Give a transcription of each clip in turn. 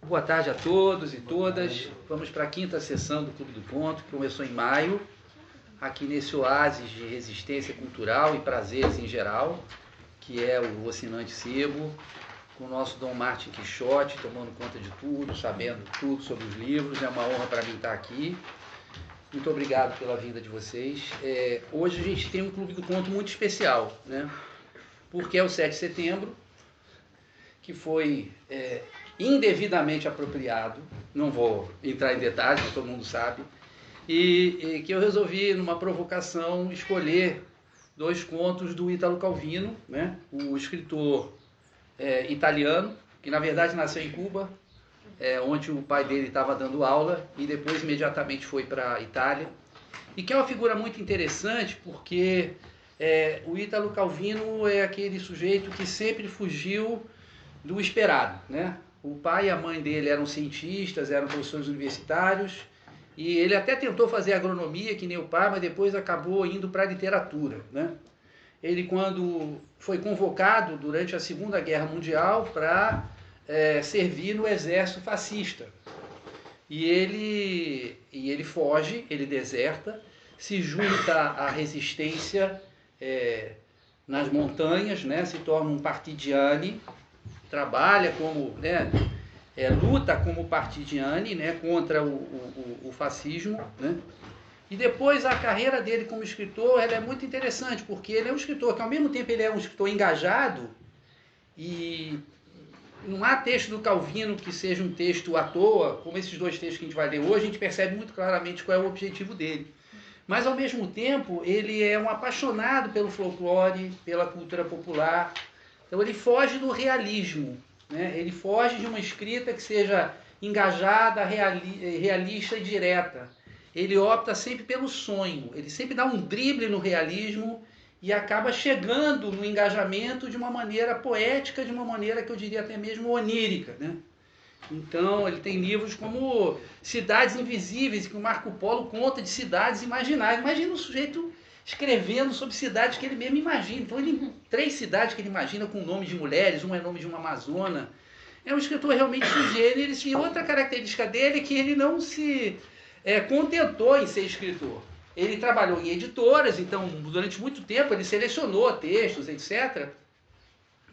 Boa tarde a todos e todas. Vamos para a quinta sessão do Clube do Conto, que começou em maio, aqui nesse oásis de resistência cultural e prazeres em geral, que é o Rocinante Sebo, com o nosso Dom Martin Quixote, tomando conta de tudo, sabendo tudo sobre os livros. É uma honra para mim estar aqui. Muito obrigado pela vinda de vocês. Hoje a gente tem um Clube do Conto muito especial, né? Porque é o 7 de setembro, que foi indevidamente apropriado, não vou entrar em detalhes, todo mundo sabe, e que eu resolvi, numa provocação, escolher dois contos do Ítalo Calvino, né? O escritor italiano, que na verdade nasceu em Cuba, onde o pai dele estava dando aula, e depois imediatamente foi para a Itália, e que é uma figura muito interessante, porque o Ítalo Calvino é aquele sujeito que sempre fugiu do esperado, né? O pai e a mãe dele eram cientistas, eram professores universitários, e ele até tentou fazer agronomia, que nem o pai, mas depois acabou indo para a literatura, né? Ele, quando foi convocado durante a Segunda Guerra Mundial para servir no exército fascista, e ele foge, ele deserta, se junta à resistência nas montanhas, né? Se torna um partigiani, trabalha como, luta como partigiani, né, contra o fascismo, né? E depois a carreira dele como escritor, ela é muito interessante, porque ele é um escritor que ao mesmo tempo ele é um escritor engajado, e não há texto do Calvino que seja um texto à toa, como esses dois textos que a gente vai ler hoje. A gente percebe muito claramente qual é o objetivo dele. Mas ao mesmo tempo ele é um apaixonado pelo folclore, pela cultura popular. Então ele foge do realismo, né? Ele foge de uma escrita que seja engajada, realista e direta. Ele opta sempre pelo sonho, ele sempre dá um drible no realismo e acaba chegando no engajamento de uma maneira poética, de uma maneira que eu diria até mesmo onírica, né? Então ele tem livros como Cidades Invisíveis, que o Marco Polo conta de cidades imaginárias. Imagina um sujeito escrevendo sobre cidades que ele mesmo imagina. Então, três cidades que ele imagina com nomes de mulheres, uma é nome de uma amazona. É um escritor realmente sugênero. E outra característica dele é que ele não se contentou em ser escritor. Ele trabalhou em editoras, então, durante muito tempo, ele selecionou textos, etc.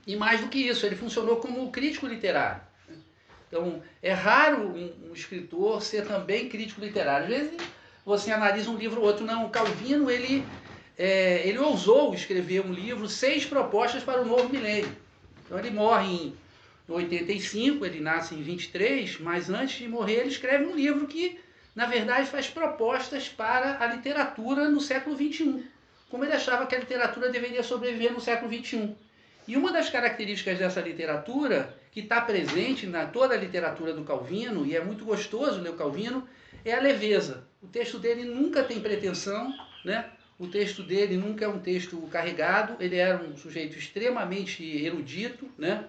E mais do que isso, ele funcionou como crítico literário. Então, é raro um escritor ser também crítico literário. Às vezes, você analisa um livro ou outro. Não, o Calvino, ele ousou escrever um livro, 6 propostas para o novo milênio. Então ele morre em 85, ele nasce em 23, mas antes de morrer ele escreve um livro que, na verdade, faz propostas para a literatura no século XXI, como ele achava que a literatura deveria sobreviver no século XXI. E uma das características dessa literatura, que está presente na toda a literatura do Calvino, e é muito gostoso ler o Calvino, é a leveza. O texto dele nunca tem pretensão, né? O texto dele nunca é um texto carregado. Ele era um sujeito extremamente erudito, né?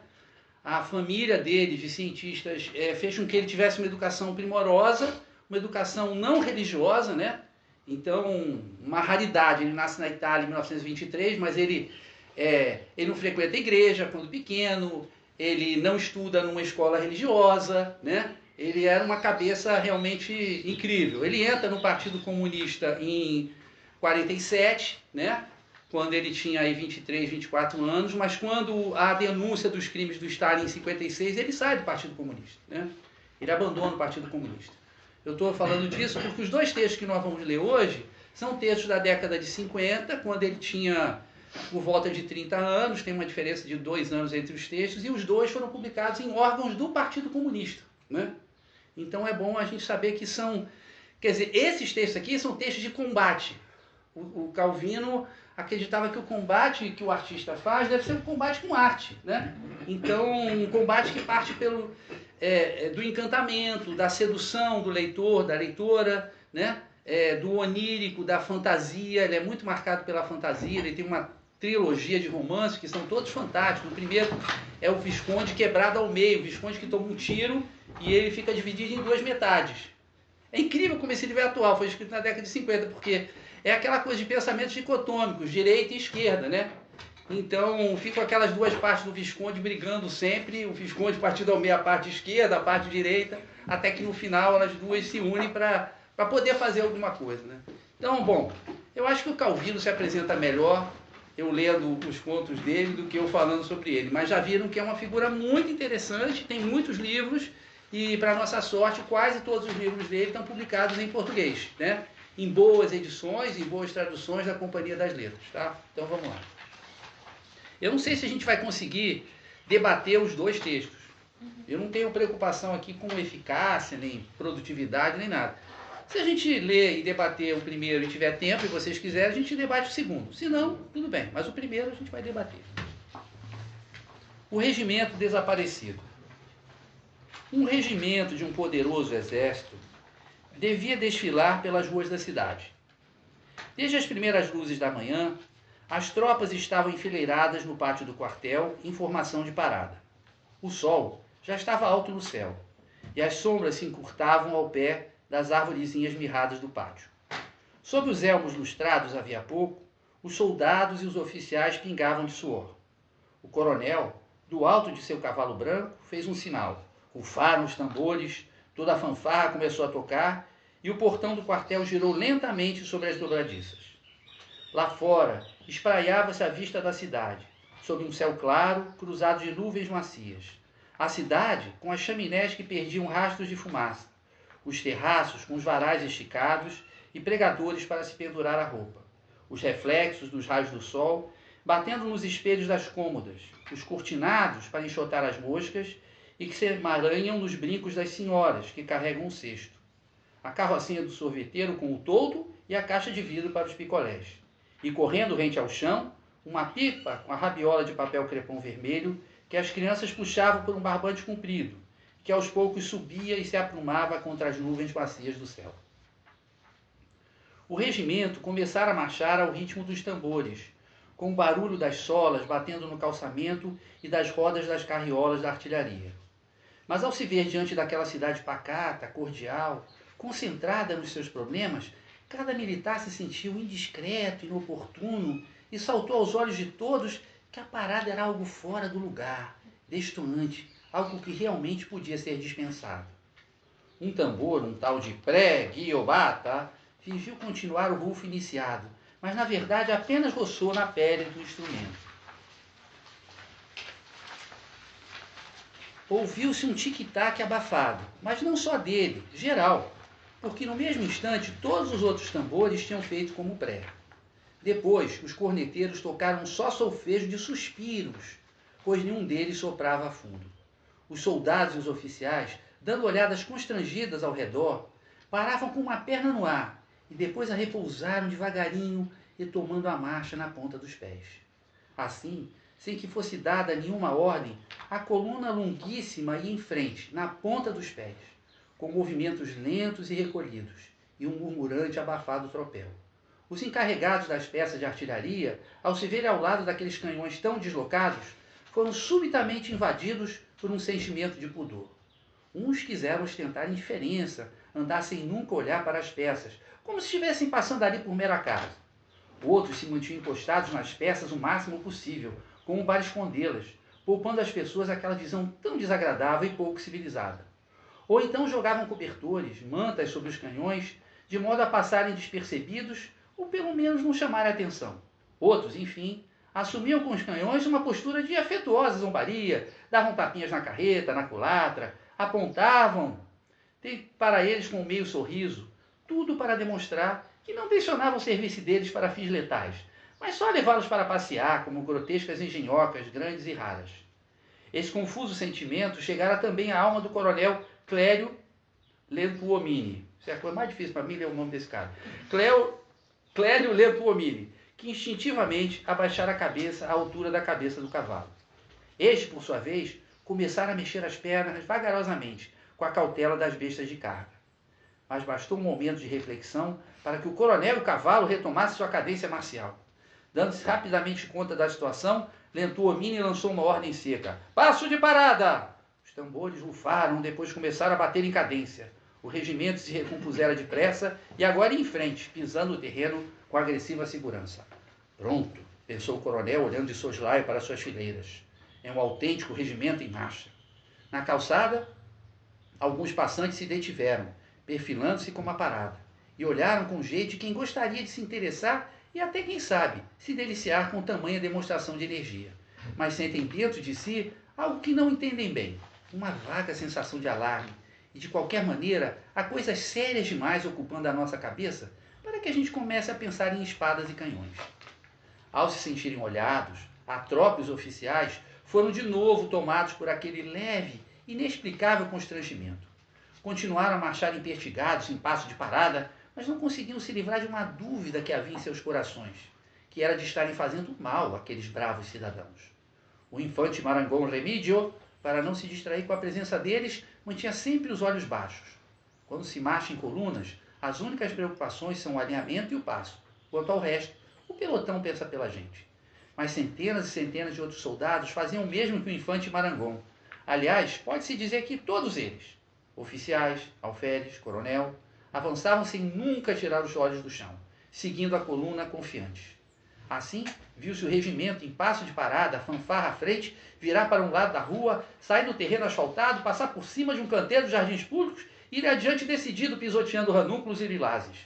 A família dele, de cientistas, fez com que ele tivesse uma educação primorosa, uma educação não religiosa, né? Então, uma raridade. Ele nasce na Itália em 1923, mas ele não frequenta a igreja quando pequeno, ele não estuda numa escola religiosa, né? Ele era uma cabeça realmente incrível. Ele entra no Partido Comunista em 47, né? Quando ele tinha aí 23, 24 anos, mas quando há a denúncia dos crimes do Stalin em 56, ele sai do Partido Comunista, né? Ele abandona o Partido Comunista. Eu estou falando disso porque os dois textos que nós vamos ler hoje são textos da década de 50, quando ele tinha por volta de 30 anos, tem uma diferença de 2 anos entre os textos, e os dois foram publicados em órgãos do Partido Comunista, né? Então é bom a gente saber que são... Quer dizer, esses textos aqui são textos de combate. O Calvino acreditava que o combate que o artista faz deve ser um combate com arte, né? Então, um combate que parte do encantamento, da sedução do leitor, da leitora, né? Do onírico, da fantasia. Ele é muito marcado pela fantasia. Ele tem uma trilogia de romances que são todos fantásticos. O primeiro é o Visconde quebrado ao meio, o Visconde que toma um tiro e ele fica dividido em 2 metades. É incrível como esse livro é atual, foi escrito na década de 50, porque é aquela coisa de pensamentos dicotômicos, direita e esquerda, né? Então, ficam aquelas duas partes do Visconde brigando sempre, o Visconde partindo ao meio a parte esquerda, a parte direita, até que no final elas duas se unem para poder fazer alguma coisa, né? Então, bom, eu acho que o Calvino se apresenta melhor eu lendo os contos dele do que eu falando sobre ele, mas já viram que é uma figura muito interessante, tem muitos livros e, para nossa sorte, quase todos os livros dele estão publicados em português, né? Em boas edições, em boas traduções da Companhia das Letras, tá? Então vamos lá. Eu não sei se a gente vai conseguir debater os dois textos. Eu não tenho preocupação aqui com eficácia, nem produtividade, nem nada. Se a gente ler e debater o primeiro e tiver tempo e vocês quiserem, a gente debate o segundo. Se não, tudo bem. Mas o primeiro a gente vai debater. O regimento desaparecido. Um regimento de um poderoso exército devia desfilar pelas ruas da cidade. Desde as primeiras luzes da manhã, as tropas estavam enfileiradas no pátio do quartel em formação de parada. O sol já estava alto no céu, e as sombras se encurtavam ao pé das arvorezinhas mirradas do pátio. Sob os elmos lustrados havia pouco, os soldados e os oficiais pingavam de suor. O coronel, do alto de seu cavalo branco, fez um sinal. Rufaram os tambores, toda a fanfarra começou a tocar, e o portão do quartel girou lentamente sobre as dobradiças. Lá fora, espraiava-se a vista da cidade, sob um céu claro, cruzado de nuvens macias. A cidade, com as chaminés que perdiam rastros de fumaça, os terraços com os varais esticados e pregadores para se pendurar a roupa, os reflexos dos raios do sol batendo nos espelhos das cômodas, os cortinados para enxotar as moscas e que se emaranham nos brincos das senhoras que carregam um cesto, a carrocinha do sorveteiro com o toldo e a caixa de vidro para os picolés. E correndo rente ao chão, uma pipa com a rabiola de papel crepom vermelho que as crianças puxavam por um barbante comprido, que aos poucos subia e se aprumava contra as nuvens macias do céu. O regimento começara a marchar ao ritmo dos tambores, com o barulho das solas batendo no calçamento e das rodas das carriolas da artilharia. Mas ao se ver diante daquela cidade pacata, cordial, concentrada nos seus problemas, cada militar se sentiu indiscreto, inoportuno, e saltou aos olhos de todos que a parada era algo fora do lugar, destoante, algo que realmente podia ser dispensado. Um tambor, um tal de pré-guiobata, fingiu continuar o rufo iniciado, mas na verdade apenas roçou na pele do instrumento. Ouviu-se um tic-tac abafado, mas não só dele, geral, porque no mesmo instante todos os outros tambores tinham feito como o pré. Depois, os corneteiros tocaram um só solfejo de suspiros, pois nenhum deles soprava a fundo. Os soldados e os oficiais, dando olhadas constrangidas ao redor, paravam com uma perna no ar e depois a repousaram devagarinho e tomando a marcha na ponta dos pés. Assim, sem que fosse dada nenhuma ordem, a coluna longuíssima ia em frente, na ponta dos pés, com movimentos lentos e recolhidos, e um murmurante abafado tropel. Os encarregados das peças de artilharia, ao se verem ao lado daqueles canhões tão deslocados, foram subitamente invadidos por um sentimento de pudor. Uns quiseram ostentar indiferença, andar sem nunca olhar para as peças, como se estivessem passando ali por mero acaso. Outros se mantinham encostados nas peças o máximo possível, como para escondê-las, poupando às pessoas aquela visão tão desagradável e pouco civilizada. Ou então jogavam cobertores, mantas sobre os canhões, de modo a passarem despercebidos ou pelo menos não chamarem atenção. Outros, enfim, assumiam com os canhões uma postura de afetuosa zombaria, davam tapinhas na carreta, na culatra, apontavam para eles com um meio sorriso, tudo para demonstrar que não tensionavam servir-se deles para fins letais, mas só levá-los para passear como grotescas engenhocas grandes e raras. Esse confuso sentimento chegara também à alma do coronel Clério Lentuomini. Isso é a coisa mais difícil para mim ler o nome desse cara. Clério Lentuomini, que instintivamente abaixara a cabeça à altura da cabeça do cavalo. Este, por sua vez, começara a mexer as pernas vagarosamente, com a cautela das bestas de carga. Mas bastou um momento de reflexão para que o coronel e o cavalo retomassem sua cadência marcial. Dando-se rapidamente conta da situação, Lentuomini lançou uma ordem seca. Passo de parada! Os tambores rufaram, depois começaram a bater em cadência. O regimento se recompusera depressa e agora ia em frente, pisando o terreno com agressiva segurança. Pronto, pensou o coronel, olhando de soslaio para suas fileiras. É um autêntico regimento em marcha. Na calçada, alguns passantes se detiveram, perfilando-se com uma parada, e olharam com jeito de quem gostaria de se interessar e até, quem sabe, se deliciar com tamanha demonstração de energia. Mas sentem dentro de si algo que não entendem bem, uma vaga sensação de alarme, e de qualquer maneira há coisas sérias demais ocupando a nossa cabeça para que a gente comece a pensar em espadas e canhões. Ao se sentirem olhados, a tropa e os oficiais foram de novo tomados por aquele leve, inexplicável constrangimento. Continuaram a marchar impertigados, em passo de parada, mas não conseguiam se livrar de uma dúvida que havia em seus corações, que era de estarem fazendo mal àqueles bravos cidadãos. O infante Marangon Remídio, para não se distrair com a presença deles, mantinha sempre os olhos baixos. Quando se marcha em colunas, as únicas preocupações são o alinhamento e o passo. Quanto ao resto, o pelotão pensa pela gente. Mas centenas e centenas de outros soldados faziam o mesmo que o infante Marangon. Aliás, pode-se dizer que todos eles, oficiais, alferes, coronel, avançavam sem nunca tirar os olhos do chão, seguindo a coluna confiantes. Assim, viu-se o regimento em passo de parada, fanfarra à frente, virar para um lado da rua, sair do terreno asfaltado, passar por cima de um canteiro dos jardins públicos e ir adiante decidido, pisoteando ranúnculos e lilazes.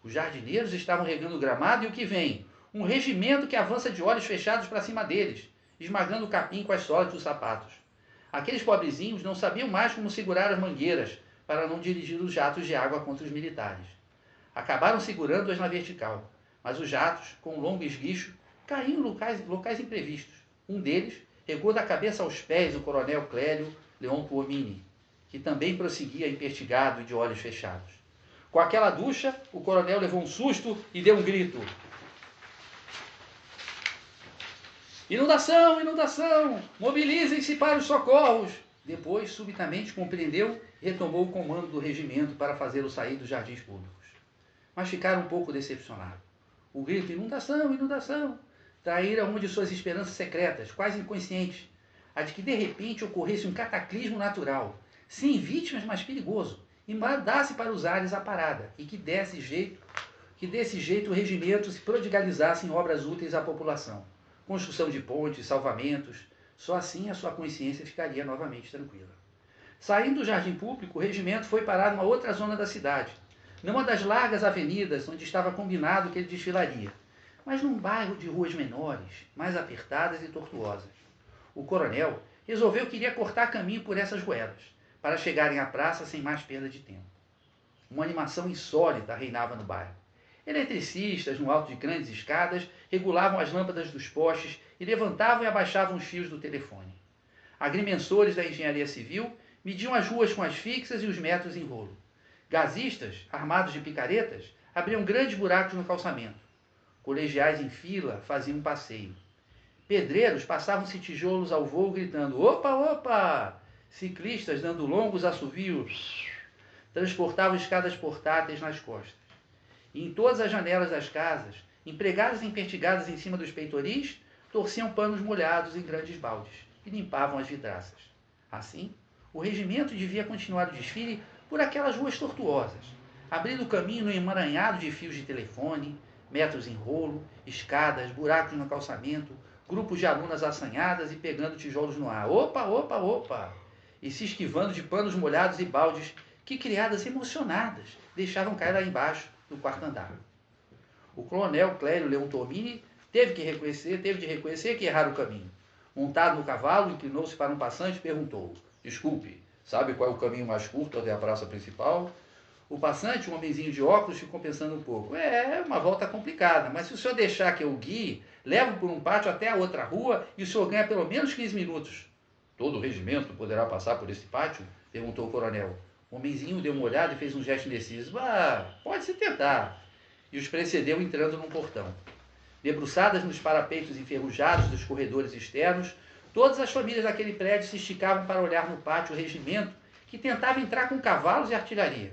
Os jardineiros estavam regando o gramado e o que vem? Um regimento que avança de olhos fechados para cima deles, esmagando o capim com as solas dos sapatos. Aqueles pobrezinhos não sabiam mais como segurar as mangueiras para não dirigir os jatos de água contra os militares. Acabaram segurando-as na vertical, mas os jatos, com um longo esguicho, caíam em locais imprevistos. Um deles regou da cabeça aos pés o coronel Clélio Leon Tuomini, que também prosseguia impertigado e de olhos fechados. Com aquela ducha, o coronel levou um susto e deu um grito. Inundação, inundação! Mobilizem-se para os socorros! Depois, subitamente, compreendeu e retomou o comando do regimento para fazê-lo sair dos jardins públicos. Mas ficaram um pouco decepcionados. O grito inundação, inundação, traíra uma de suas esperanças secretas, quase inconscientes, a de que de repente ocorresse um cataclismo natural, sem vítimas, mas perigoso, e mandasse para os ares a parada, e que desse jeito o regimento se prodigalizasse em obras úteis à população. Construção de pontes, salvamentos, só assim a sua consciência ficaria novamente tranquila. Saindo do jardim público, o regimento foi parar numa outra zona da cidade, numa das largas avenidas onde estava combinado que ele desfilaria, mas num bairro de ruas menores, mais apertadas e tortuosas. O coronel resolveu que iria cortar caminho por essas ruelas, para chegarem à praça sem mais perda de tempo. Uma animação insólita reinava no bairro. Eletricistas, no alto de grandes escadas, regulavam as lâmpadas dos postes e levantavam e abaixavam os fios do telefone. Agrimensores da engenharia civil mediam as ruas com as fixas e os metros em rolo. Gasistas, armados de picaretas, abriam grandes buracos no calçamento. Colegiais em fila faziam um passeio. Pedreiros passavam-se tijolos ao voo gritando opa, opa! Ciclistas, dando longos assovios, transportavam escadas portáteis nas costas. E em todas as janelas das casas, empregadas empertigadas em cima dos peitoris, torciam panos molhados em grandes baldes e limpavam as vidraças. Assim, o regimento devia continuar o desfile por aquelas ruas tortuosas, abrindo caminho no emaranhado de fios de telefone, metros em rolo, escadas, buracos no calçamento, grupos de alunas assanhadas e pegando tijolos no ar. Opa, opa, opa! E se esquivando de panos molhados e baldes que, criadas emocionadas, deixavam cair lá embaixo, no quarto andar. O coronel Clélio Leon Tuomini teve de reconhecer que errara o caminho. Montado no cavalo, inclinou-se para um passante e perguntou: desculpe, sabe qual é o caminho mais curto até a praça principal? O passante, um homenzinho de óculos, ficou pensando um pouco. É uma volta complicada, mas se o senhor deixar que eu guie, levo por um pátio até a outra rua e o senhor ganha pelo menos 15 minutos. Todo o regimento poderá passar por esse pátio? Perguntou o coronel. O homenzinho deu uma olhada e fez um gesto indeciso. Pode-se tentar. E os precedeu entrando num portão. Debruçadas nos parapeitos enferrujados dos corredores externos, todas as famílias daquele prédio se esticavam para olhar no pátio o regimento, que tentava entrar com cavalos e artilharia.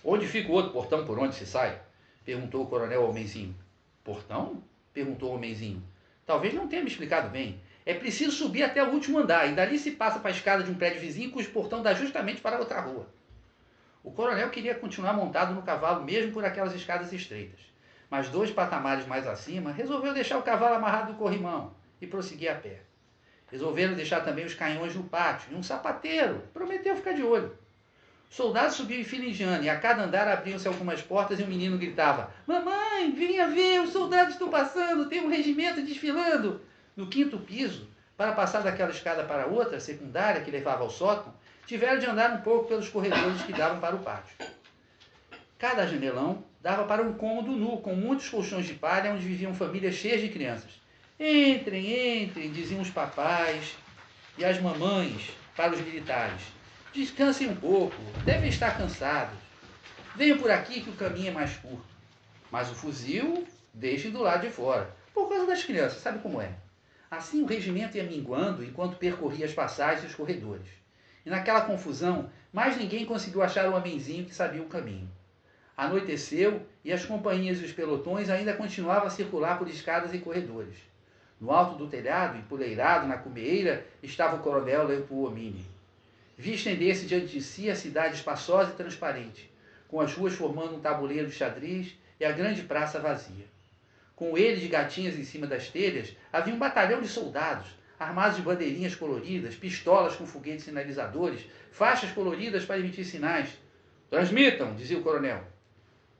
Onde fica o outro portão por onde se sai? Perguntou o coronel ao homenzinho. Portão? Perguntou o homenzinho. Talvez não tenha me explicado bem. É preciso subir até o último andar, e dali se passa para a escada de um prédio vizinho, cujo portão dá justamente para outra rua. O coronel queria continuar montado no cavalo, mesmo por aquelas escadas estreitas. mas 2 patamares mais acima, resolveu deixar o cavalo amarrado no corrimão e prosseguir a pé. Resolveram deixar também os canhões no pátio, e um sapateiro prometeu ficar de olho. O soldado subiu em fila indiana, e a cada andar abriam-se algumas portas e um menino gritava: "Mamãe, venha ver, os soldados estão passando, tem um regimento desfilando!" No 5º piso, para passar daquela escada para outra, secundária, que levava ao sótão, tiveram de andar um pouco pelos corredores que davam para o pátio. Cada janelão dava para um cômodo nu, com muitos colchões de palha, onde viviam famílias cheias de crianças. "Entrem, entrem", diziam os papais e as mamães para os militares. "Descansem um pouco, devem estar cansados. Venham por aqui que o caminho é mais curto. Mas o fuzil deixem do lado de fora, por causa das crianças, sabe como é?" Assim o regimento ia minguando enquanto percorria as passagens e os corredores. E naquela confusão, mais ninguém conseguiu achar o homenzinho que sabia o caminho. Anoiteceu e as companhias e os pelotões ainda continuavam a circular por escadas e corredores. No alto do telhado, empoleirado na cumeeira, estava o coronel Lempuomini. Vi estender-se diante de si a cidade espaçosa e transparente, com as ruas formando um tabuleiro de xadrez e a grande praça vazia. Com ele de gatinhas em cima das telhas, havia um batalhão de soldados, armados de bandeirinhas coloridas, pistolas com foguetes sinalizadores, faixas coloridas para emitir sinais. "Transmitam", dizia o coronel.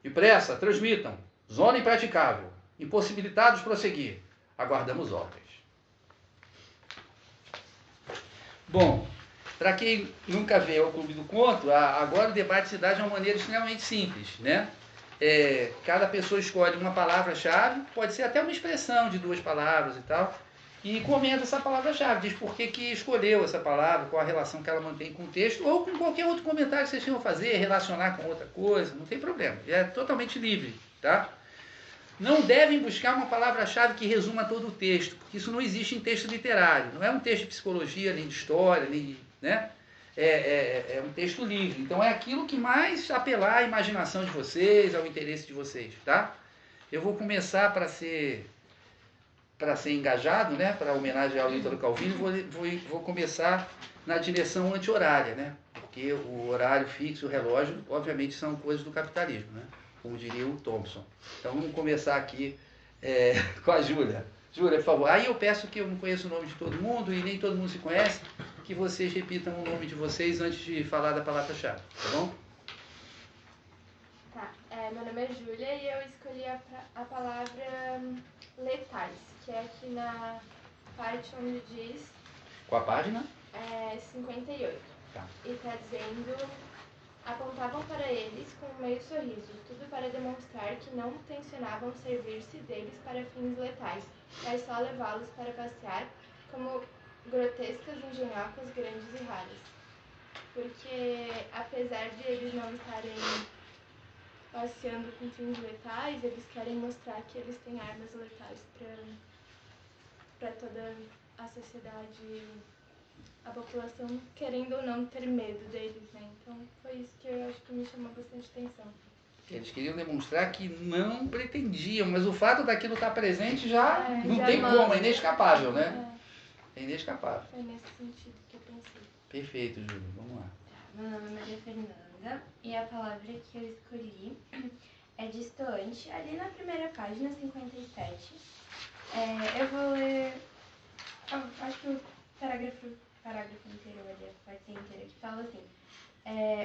"Depressa, transmitam. Zona impraticável. Impossibilitados prosseguir. Aguardamos ordens." Bom, para quem nunca veio ao Clube do Conto, agora o debate se dá de uma maneira extremamente simples, né? Cada pessoa escolhe uma palavra-chave, pode ser até uma expressão de 2 palavras e tal, e comenta essa palavra-chave, diz por que escolheu essa palavra, qual a relação que ela mantém com o texto, ou com qualquer outro comentário que vocês tenham a fazer, relacionar com outra coisa, não tem problema, é totalmente livre, tá? Não devem buscar uma palavra-chave que resuma todo o texto, porque isso não existe em texto literário, não é um texto de psicologia, nem de história, nem de, né? É um texto livre, então é aquilo que mais apelar à imaginação de vocês, ao interesse de vocês, tá? Eu vou começar para ser engajado, né, para homenagear o Ítalo Calvino, vou começar na direção anti-horária, né, porque o horário fixo, o relógio, obviamente são coisas do capitalismo, né, como diria o Thompson. Então vamos começar aqui com a Júlia. Júlia, por favor. Aí eu peço, que eu não conheço o nome de todo mundo e nem todo mundo se conhece, que vocês repitam o nome de vocês antes de falar da palavra-chave, tá bom? Tá, meu nome é Júlia e eu escolhi a palavra letais, que é aqui na parte onde diz... Qual a página? 58. Tá. E está dizendo: apontavam para eles com um meio sorriso, tudo para demonstrar que não tencionavam servir-se deles para fins letais, mas só levá-los para passear como grotescas engenhocas grandes e raras. Porque, apesar de eles não estarem passeando com fins letais, eles querem mostrar que eles têm armas letais para toda a sociedade, a população, querendo ou não, ter medo deles, né? Então foi isso que eu acho que me chamou bastante atenção. Eles queriam demonstrar que não pretendiam, mas o fato daquilo estar presente já não já tem manda. como, é inescapável, né? É inescapável. Foi nesse sentido que eu pensei. Perfeito, Júlio. Vamos lá. Meu nome é Maria Fernanda e a palavra que eu escolhi é distoante, ali na primeira página, 57. Eu vou ler, acho que o parágrafo inteiro, ali, a parte inteira, que fala assim: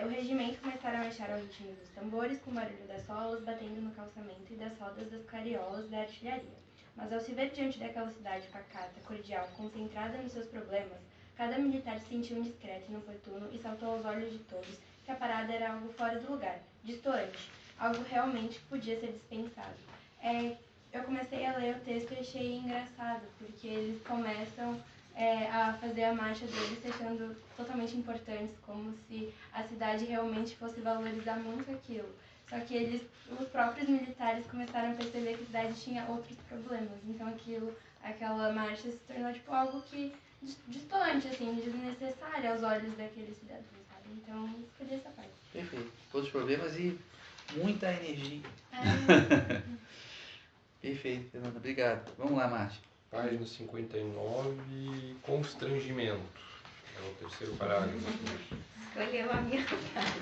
o regimento começaram a marchar ao ritmo dos tambores, com o barulho das solas batendo no calçamento e das rodas das carriolas da artilharia. Mas ao se ver diante daquela cidade pacata, cordial, concentrada nos seus problemas, cada militar se sentiu indiscreto e inoportuno e saltou aos olhos de todos que a parada era algo fora do lugar, distoante, algo realmente que podia ser dispensado. Eu comecei a ler o texto e achei engraçado, porque eles começam a fazer a marcha deles se achando totalmente importantes, como se a cidade realmente fosse valorizar muito aquilo. Só que os próprios militares começaram a perceber que a cidade tinha outros problemas, então aquela marcha se tornou tipo algo que distante, assim, desnecessário aos olhos daqueles cidadãos, sabe? Então, escolhi essa parte. Perfeito. Todos os problemas e muita energia. Perfeito, Fernanda. Obrigado. Vamos lá, Márcia. Página 59, constrangimento. É o terceiro parágrafo. Escolheu a minha parte.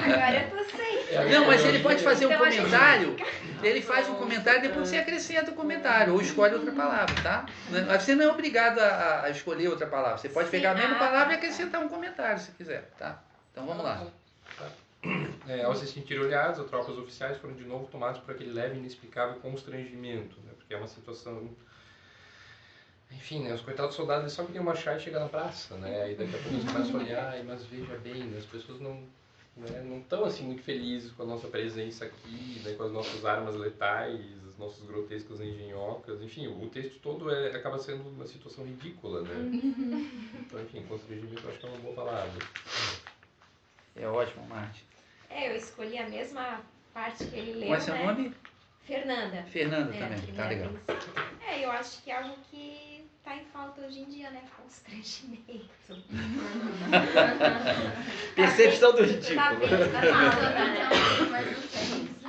Agora eu tô sem. Não, mas ele pode fazer um comentário Ele faz um comentário, depois você acrescenta o comentário, ou escolhe outra palavra, tá? Você não é obrigado a escolher outra palavra. Você pode pegar a mesma palavra e acrescentar um comentário, se quiser, tá? Então vamos lá. Ao se sentir olhados, as tropas oficiais foram de novo tomadas por aquele leve e inexplicável constrangimento, né? Porque é uma situação... Enfim, né? Os coitados soldados eles só queriam marchar e chegar na praça, né? Aí daqui a pouco eles começam a olhar, mas veja bem, né? As pessoas não estão assim muito felizes com a nossa presença aqui, né? Com as nossas armas letais, as nossas grotescas engenhocas, enfim, o texto todo acaba sendo uma situação ridícula, né? Então, enfim, constrangimento eu acho que é uma boa palavra. É ótimo, Marte. Eu escolhi a mesma parte que ele leu, Qual é seu nome? Fernanda. Fernanda também, tá legal. Eu acho que é algo que tá em falta hoje em dia, né? Constrangimento. Percepção do ridículo.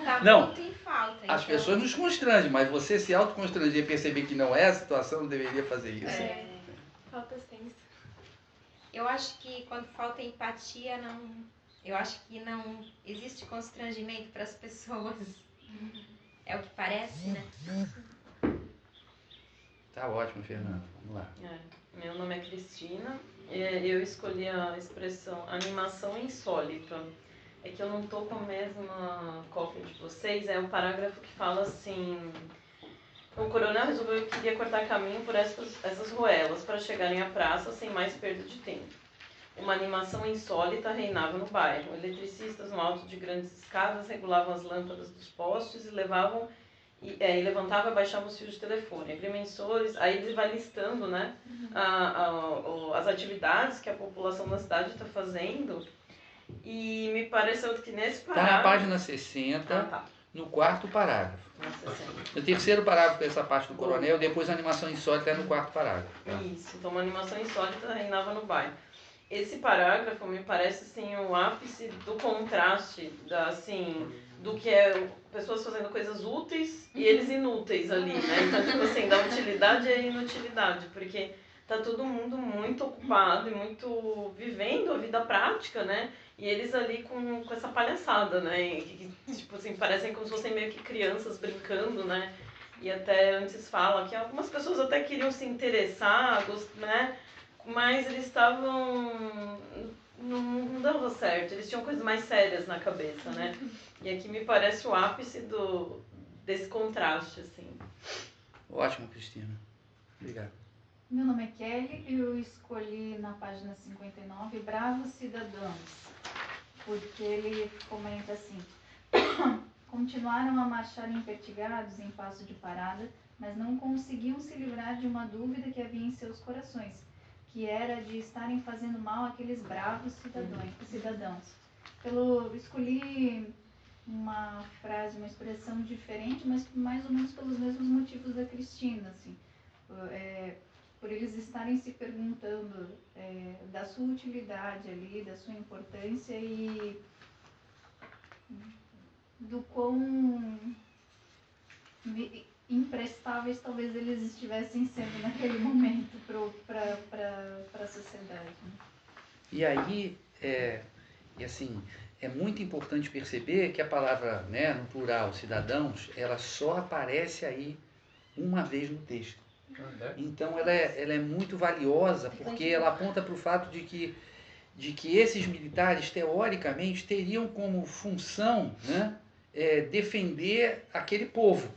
Tá Não. muito em falta. As pessoas nos constrangem, mas você se autoconstranger e perceber que não é a situação, não deveria fazer isso. Falta senso. Eu acho que quando falta empatia, eu acho que não existe constrangimento para as pessoas. É o que parece, né? Tá ótimo, Fernanda. Vamos lá. Meu nome é Cristina. Eu escolhi a expressão animação insólita. É que eu não tô com a mesma cópia de vocês. É um parágrafo que fala assim... O coronel resolveu que queria cortar caminho por essas ruelas para chegarem à praça sem mais perda de tempo. Uma animação insólita reinava no bairro. Eletricistas no alto de grandes escadas regulavam as lâmpadas dos postes e levantavam e baixavam os fios de telefone. Agrimensores, aí ele vai listando, né, as atividades que a população da cidade está fazendo. E me pareceu que nesse parágrafo... Está na página 60, no quarto parágrafo. No terceiro parágrafo é essa parte do coronel, depois a animação insólita é no quarto parágrafo. Tá? Isso, então uma animação insólita reinava no bairro. Esse parágrafo me parece assim, o ápice do contraste, do que é pessoas fazendo coisas úteis e eles inúteis ali, né? Então, tipo assim, da utilidade e inutilidade, porque tá todo mundo muito ocupado e muito vivendo a vida prática, né? E eles ali com essa palhaçada, né? Que, tipo assim, parecem como se fossem meio que crianças brincando, né? E até antes fala que algumas pessoas até queriam se interessar, né? Mas eles estavam... Não dava certo, eles tinham coisas mais sérias na cabeça, né? E aqui me parece o ápice desse contraste, assim. Ótimo, Cristina. Obrigado. Meu nome é Kelly e eu escolhi na página 59 Bravos Cidadãos, porque ele comenta assim: continuaram a marchar impertigados em passo de parada, mas não conseguiam se livrar de uma dúvida que havia em seus corações, que era de estarem fazendo mal àqueles bravos cidadãos. Eu escolhi uma frase, uma expressão diferente, mas mais ou menos pelos mesmos motivos da Cristina, assim. Por eles estarem se perguntando da sua utilidade ali, da sua importância e do quão imprestáveis talvez eles estivessem sendo naquele momento para a sociedade. Né? E aí, assim, é muito importante perceber que a palavra, né, no plural, cidadãos, ela só aparece aí uma vez no texto. Então ela é muito valiosa porque ela aponta para o fato de que esses militares, teoricamente, teriam como função, né, defender aquele povo.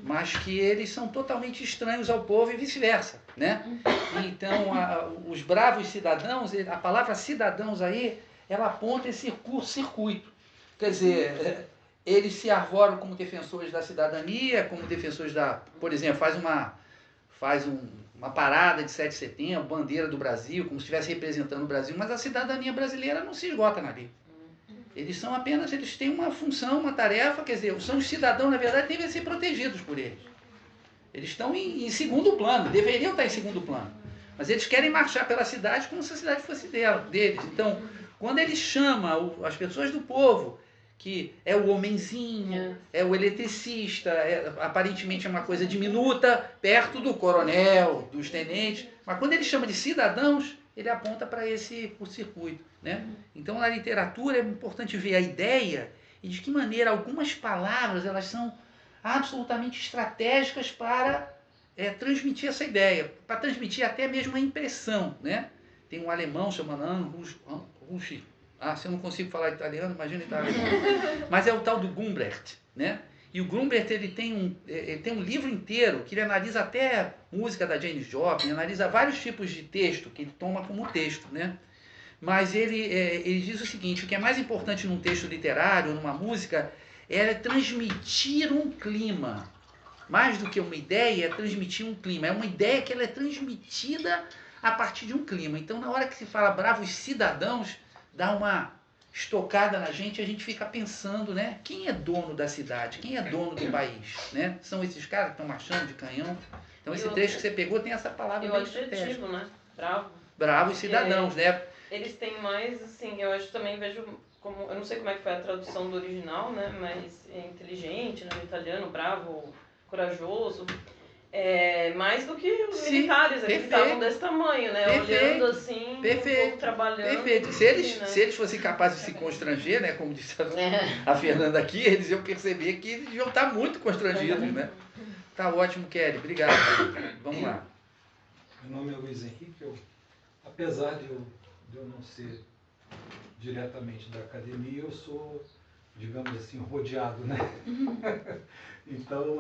Mas que eles são totalmente estranhos ao povo e vice-versa, né? Então, os bravos cidadãos, a palavra cidadãos aí, ela aponta esse circuito. Quer dizer, eles se arvoram como defensores da cidadania, como defensores por exemplo, faz uma parada de 7 de setembro, bandeira do Brasil, como se estivesse representando o Brasil, mas a cidadania brasileira não se esgota ali. Eles têm uma função, uma tarefa, quer dizer, são os cidadãos, na verdade, devem ser protegidos por eles. Eles estão em segundo plano, deveriam estar em segundo plano. Mas eles querem marchar pela cidade como se a cidade fosse deles. Então, quando ele chama as pessoas do povo, que é o homenzinho, é o eletricista, aparentemente é uma coisa diminuta, perto do coronel, dos tenentes, mas quando ele chama de cidadãos, ele aponta para esse circuito, né? Então, na literatura é importante ver a ideia e de que maneira algumas palavras elas são absolutamente estratégicas para transmitir essa ideia, para transmitir até mesmo a impressão, né? Tem um alemão chamado Rusch, se eu não consigo falar italiano, imagina italiano. Mas é o tal do Gumbrecht, né? E o Gumbrecht ele tem um livro inteiro que ele analisa até música da Janis Joplin, analisa vários tipos de texto que ele toma como texto, né? Mas ele diz o seguinte: o que é mais importante num texto literário, numa música, é transmitir um clima. Mais do que uma ideia, é transmitir um clima. É uma ideia que ela é transmitida a partir de um clima. Então, na hora que se fala bravos cidadãos, dá uma estocada na gente, a gente fica pensando, né? Quem é dono da cidade? Quem é dono do país? Né? São esses caras que estão marchando de canhão. Então, esse trecho que você pegou tem essa palavra bem estratégica. Né? Bravo. Bravos cidadãos, né? Eles têm mais, assim, eu acho também vejo como, eu não sei como é que foi a tradução do original, né? Mas é inteligente, né? No italiano, bravo, corajoso. Mais do que os militares aqui que estavam desse tamanho, né? Olhando assim, um pouco trabalhando. Perfeito. Se eles fossem capazes de se constranger, né? Como disse a Fernanda aqui, eles iam perceber que eles iam estar muito constrangidos, né? Tá ótimo, Kelly. Obrigado. Vamos lá. Meu nome é Luiz Henrique. Apesar de eu não ser diretamente da academia, eu sou, digamos assim, rodeado, né? Então,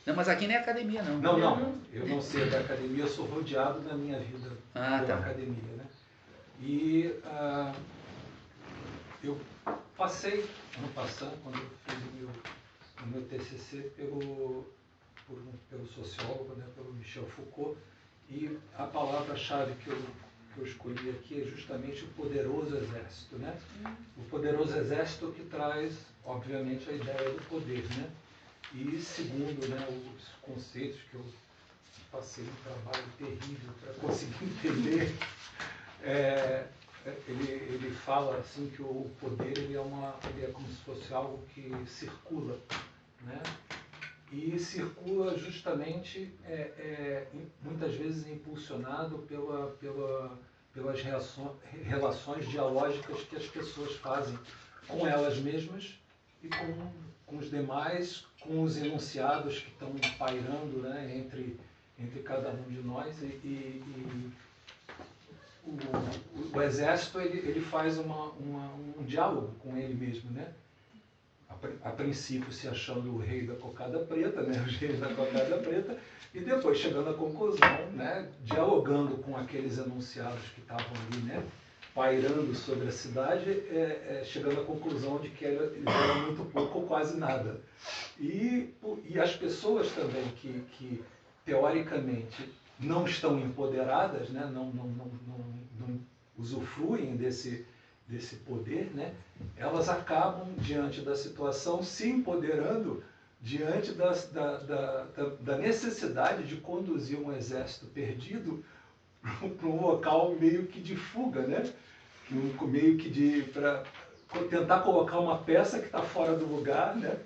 Não, mas aqui nem é academia, não. Não. Eu não ser da academia, eu sou rodeado na minha vida pela academia, né? E eu passei, ano passado, quando eu fiz o meu TCC, pelo sociólogo, né, pelo Michel Foucault, e a palavra-chave que eu escolhi aqui é justamente o poderoso exército, né? O poderoso exército que traz, obviamente, a ideia do poder, né? E segundo, né, os conceitos que eu passei um trabalho terrível para conseguir entender, ele fala assim que o poder ele é como se fosse algo que circula, né? E circula justamente, muitas vezes impulsionado pelas relações dialógicas que as pessoas fazem com elas mesmas e com os demais, com os enunciados que estão pairando, né, entre cada um de nós. O exército ele faz um diálogo com ele mesmo, né? A princípio se achando o rei da cocada preta, né, os reis da cocada preta, e depois chegando à conclusão, né, dialogando com aqueles enunciados que estavam ali, né, pairando sobre a cidade, chegando à conclusão de que eles eram muito pouco ou quase nada. E as pessoas também que teoricamente não estão empoderadas, né, não usufruem desse poder, né, elas acabam, diante da situação, se empoderando diante da necessidade de conduzir um exército perdido para um local meio que de fuga, né? Meio que para tentar colocar uma peça que está fora do lugar, né?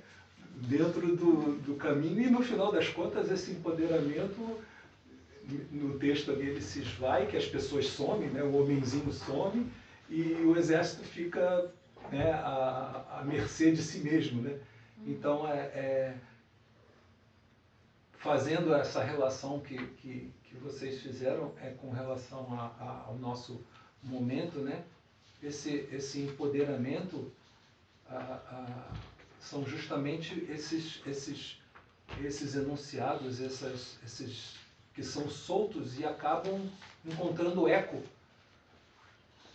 Dentro do caminho, e no final das contas esse empoderamento, no texto ali ele se esvai, que as pessoas somem, né? O homenzinho some e o exército fica, né, à mercê de si mesmo, né? Então, fazendo essa relação que vocês fizeram com relação ao nosso momento, né? Esse empoderamento são justamente esses enunciados, esses que são soltos e acabam encontrando eco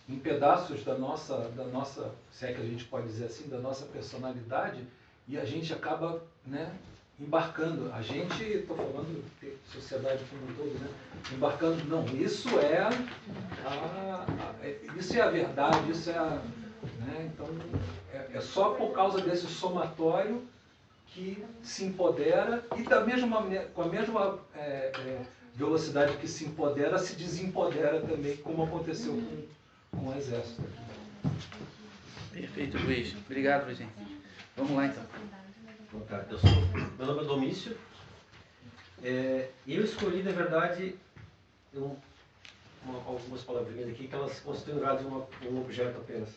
em pedaços da nossa, se é que a gente pode dizer assim, da nossa personalidade, e a gente acaba, né, embarcando. A gente, estou falando de sociedade como um todo, né, embarcando, não, isso é a verdade, isso né, então, é só por causa desse somatório que se empodera e com a mesma velocidade que se empodera, se desempodera também, como aconteceu com o exército. Perfeito, Luiz. Obrigado, Luiz. Vamos lá, então. Meu nome é Domício. Eu escolhi, na verdade, algumas palavrinhas aqui que elas constituem um objeto apenas.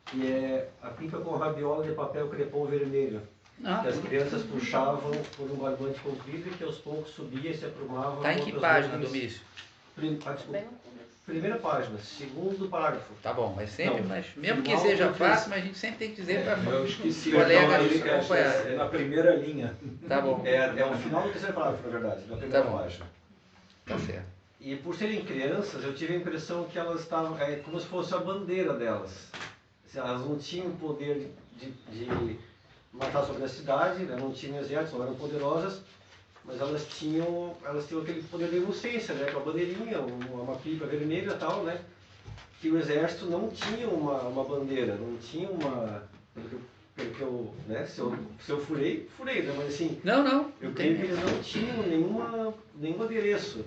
Que é a pipa com rabiola de papel crepom vermelho. Ah, que as crianças puxavam por um barbante comprido e que aos poucos subia e se aprumava. tá em que página, Domício? Desculpa. Primeira página, segundo parágrafo. Tá bom, mas sempre, Não, mas mesmo que final seja do fácil, mas a gente sempre tem que dizer para Eu esqueci colegas ali, que acompanhar. é na primeira linha. Tá bom, É o final do terceiro parágrafo, na verdade, na primeira Tá bom. página. tá certo. E por serem crianças, eu tive a impressão que elas estavam, como se fosse a bandeira delas. Assim, elas não tinham o poder de matar sobre a cidade, né? Não tinham exército, não eram poderosas, mas elas tinham aquele poder de inocência, né? Com a bandeirinha, uma pipa vermelha e tal, né? Que o exército não tinha uma bandeira, não tinha uma... Pelo que eu, né? Se eu furei, né? Mas assim, Não eu tem creio que eles não tinham nenhum adereço,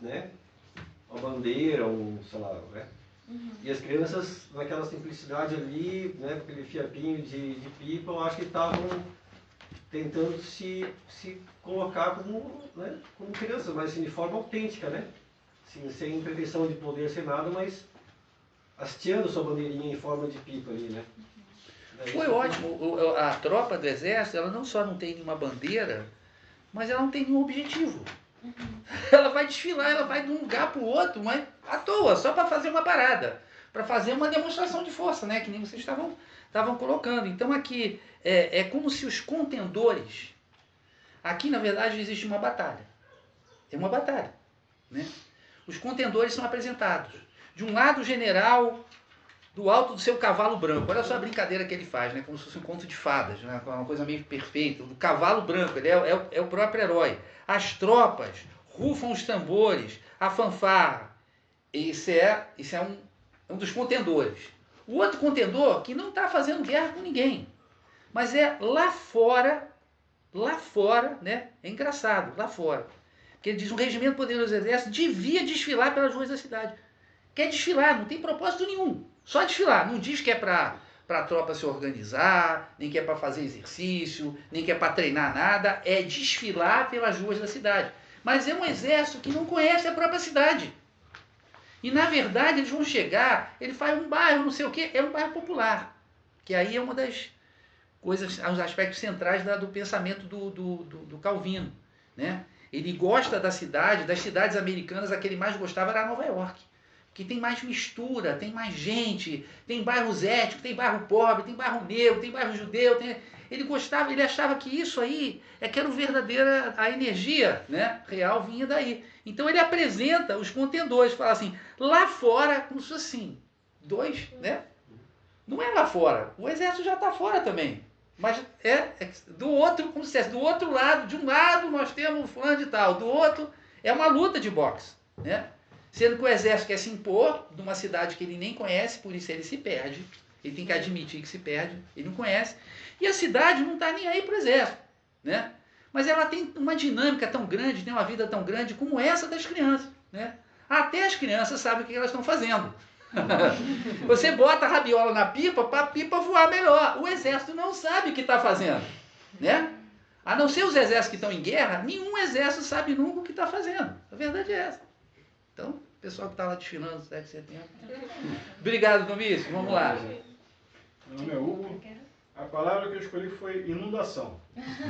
né? Uma bandeira, sei lá, né? E as crianças, naquela simplicidade ali, né? Com aquele fiapinho de pipa, eu acho que estavam tentando se colocar como crianças, mas assim, de forma autêntica, né? Assim, sem pretensão de poder, sem nada, mas hasteando sua bandeirinha em forma de pipa ali, né? Foi ótimo. A tropa do exército, ela não só não tem nenhuma bandeira, mas ela não tem nenhum objetivo. Ela vai desfilar, ela vai de um lugar para o outro, mas à toa, só para fazer uma parada, para fazer uma demonstração de força, né? Que nem vocês estavam colocando. Então aqui é como se os contendores... Aqui, na verdade, existe uma batalha. É uma batalha, né? Os contendores são apresentados. De um lado, o general do alto do seu cavalo branco. Olha só a brincadeira que ele faz, né? Como se fosse um conto de fadas, né? Uma coisa meio perfeita. O cavalo branco, ele é o próprio herói. As tropas rufam os tambores, a fanfarra. Isso é um dos contendores. O outro contendor que não está fazendo guerra com ninguém, mas é lá fora, né? É engraçado, lá fora. Porque ele diz, um regimento poderoso do exército devia desfilar pelas ruas da cidade. Quer desfilar, não tem propósito nenhum. Só desfilar. Não diz que é para a tropa se organizar, nem que é para fazer exercício, nem que é para treinar nada. É desfilar pelas ruas da cidade. Mas é um exército que não conhece a própria cidade. E, na verdade, eles vão chegar, ele faz um bairro, não sei o quê, é um bairro popular. Que aí é uma das coisas, os aspectos centrais do pensamento do Calvino, né? Ele gosta da cidade, das cidades americanas, a que ele mais gostava era Nova York. Que tem mais mistura, tem mais gente, tem bairros étnicos, tem bairro pobre, tem bairro negro, tem bairro judeu. Ele achava que isso aí é que era o verdadeira, a energia, né, real vinha daí. Então ele apresenta os contendores, fala assim, lá fora, como se fosse assim, dois, né? Não é lá fora, o exército já está fora também. Mas é do outro, como se fosse, do outro lado, de um lado nós temos fulano de tal, do outro é uma luta de boxe, né? Sendo que o exército quer se impor numa cidade que ele nem conhece, por isso ele se perde. Ele tem que admitir que se perde, ele não conhece. E a cidade não está nem aí para o exército, né? Mas ela tem uma dinâmica tão grande, tem uma vida tão grande como essa das crianças, né? Até as crianças sabem o que elas estão fazendo. Você bota a rabiola na pipa para a pipa voar melhor. O exército não sabe o que está fazendo, né? A não ser os exércitos que estão em guerra, nenhum exército sabe nunca o que está fazendo. A verdade é essa. Então, o pessoal que está lá desfilando no 7 de setembro. Obrigado, Domício. Vamos lá. Meu nome é Hugo. A palavra que eu escolhi foi inundação.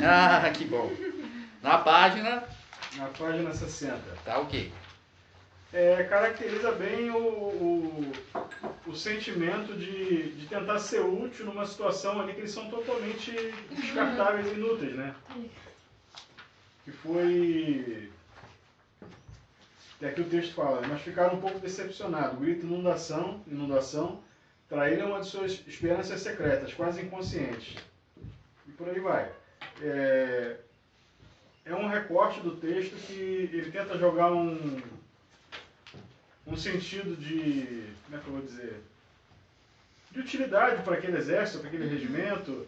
Ah, que bom. Na página... Na página 60. Tá ok. Caracteriza bem o sentimento de tentar ser útil numa situação ali que eles são totalmente descartáveis e inúteis, né? Que foi... Aqui o texto fala, mas ficaram um pouco decepcionados. Grito inundação, traíram uma de suas esperanças secretas, quase inconscientes. E por aí vai. É um recorte do texto que ele tenta jogar um sentido de, como é que eu vou dizer, de utilidade para aquele exército, para aquele regimento.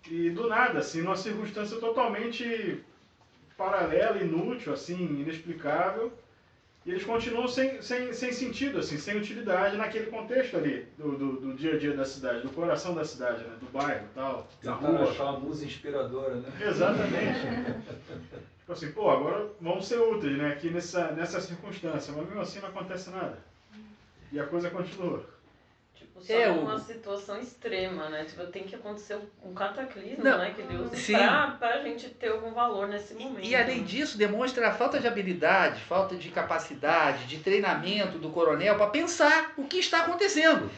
E do nada, assim, numa circunstância totalmente paralela, inútil, assim, inexplicável, e eles continuam sem sentido, assim, sem utilidade naquele contexto ali, do dia a dia da cidade, do coração da cidade, né, do bairro e tal, da Tentaram rua. achar uma musa inspiradora, né? Exatamente. Tipo assim, pô, agora vamos ser úteis, né, aqui nessa circunstância, mas mesmo assim não acontece nada. E a coisa continua. Tipo, só uma situação extrema, né? Tipo, tem que acontecer um cataclismo, né? Que Deus pra gente ter algum valor nesse momento. E além disso, demonstra a falta de habilidade, falta de capacidade, de treinamento do coronel para pensar o que está acontecendo.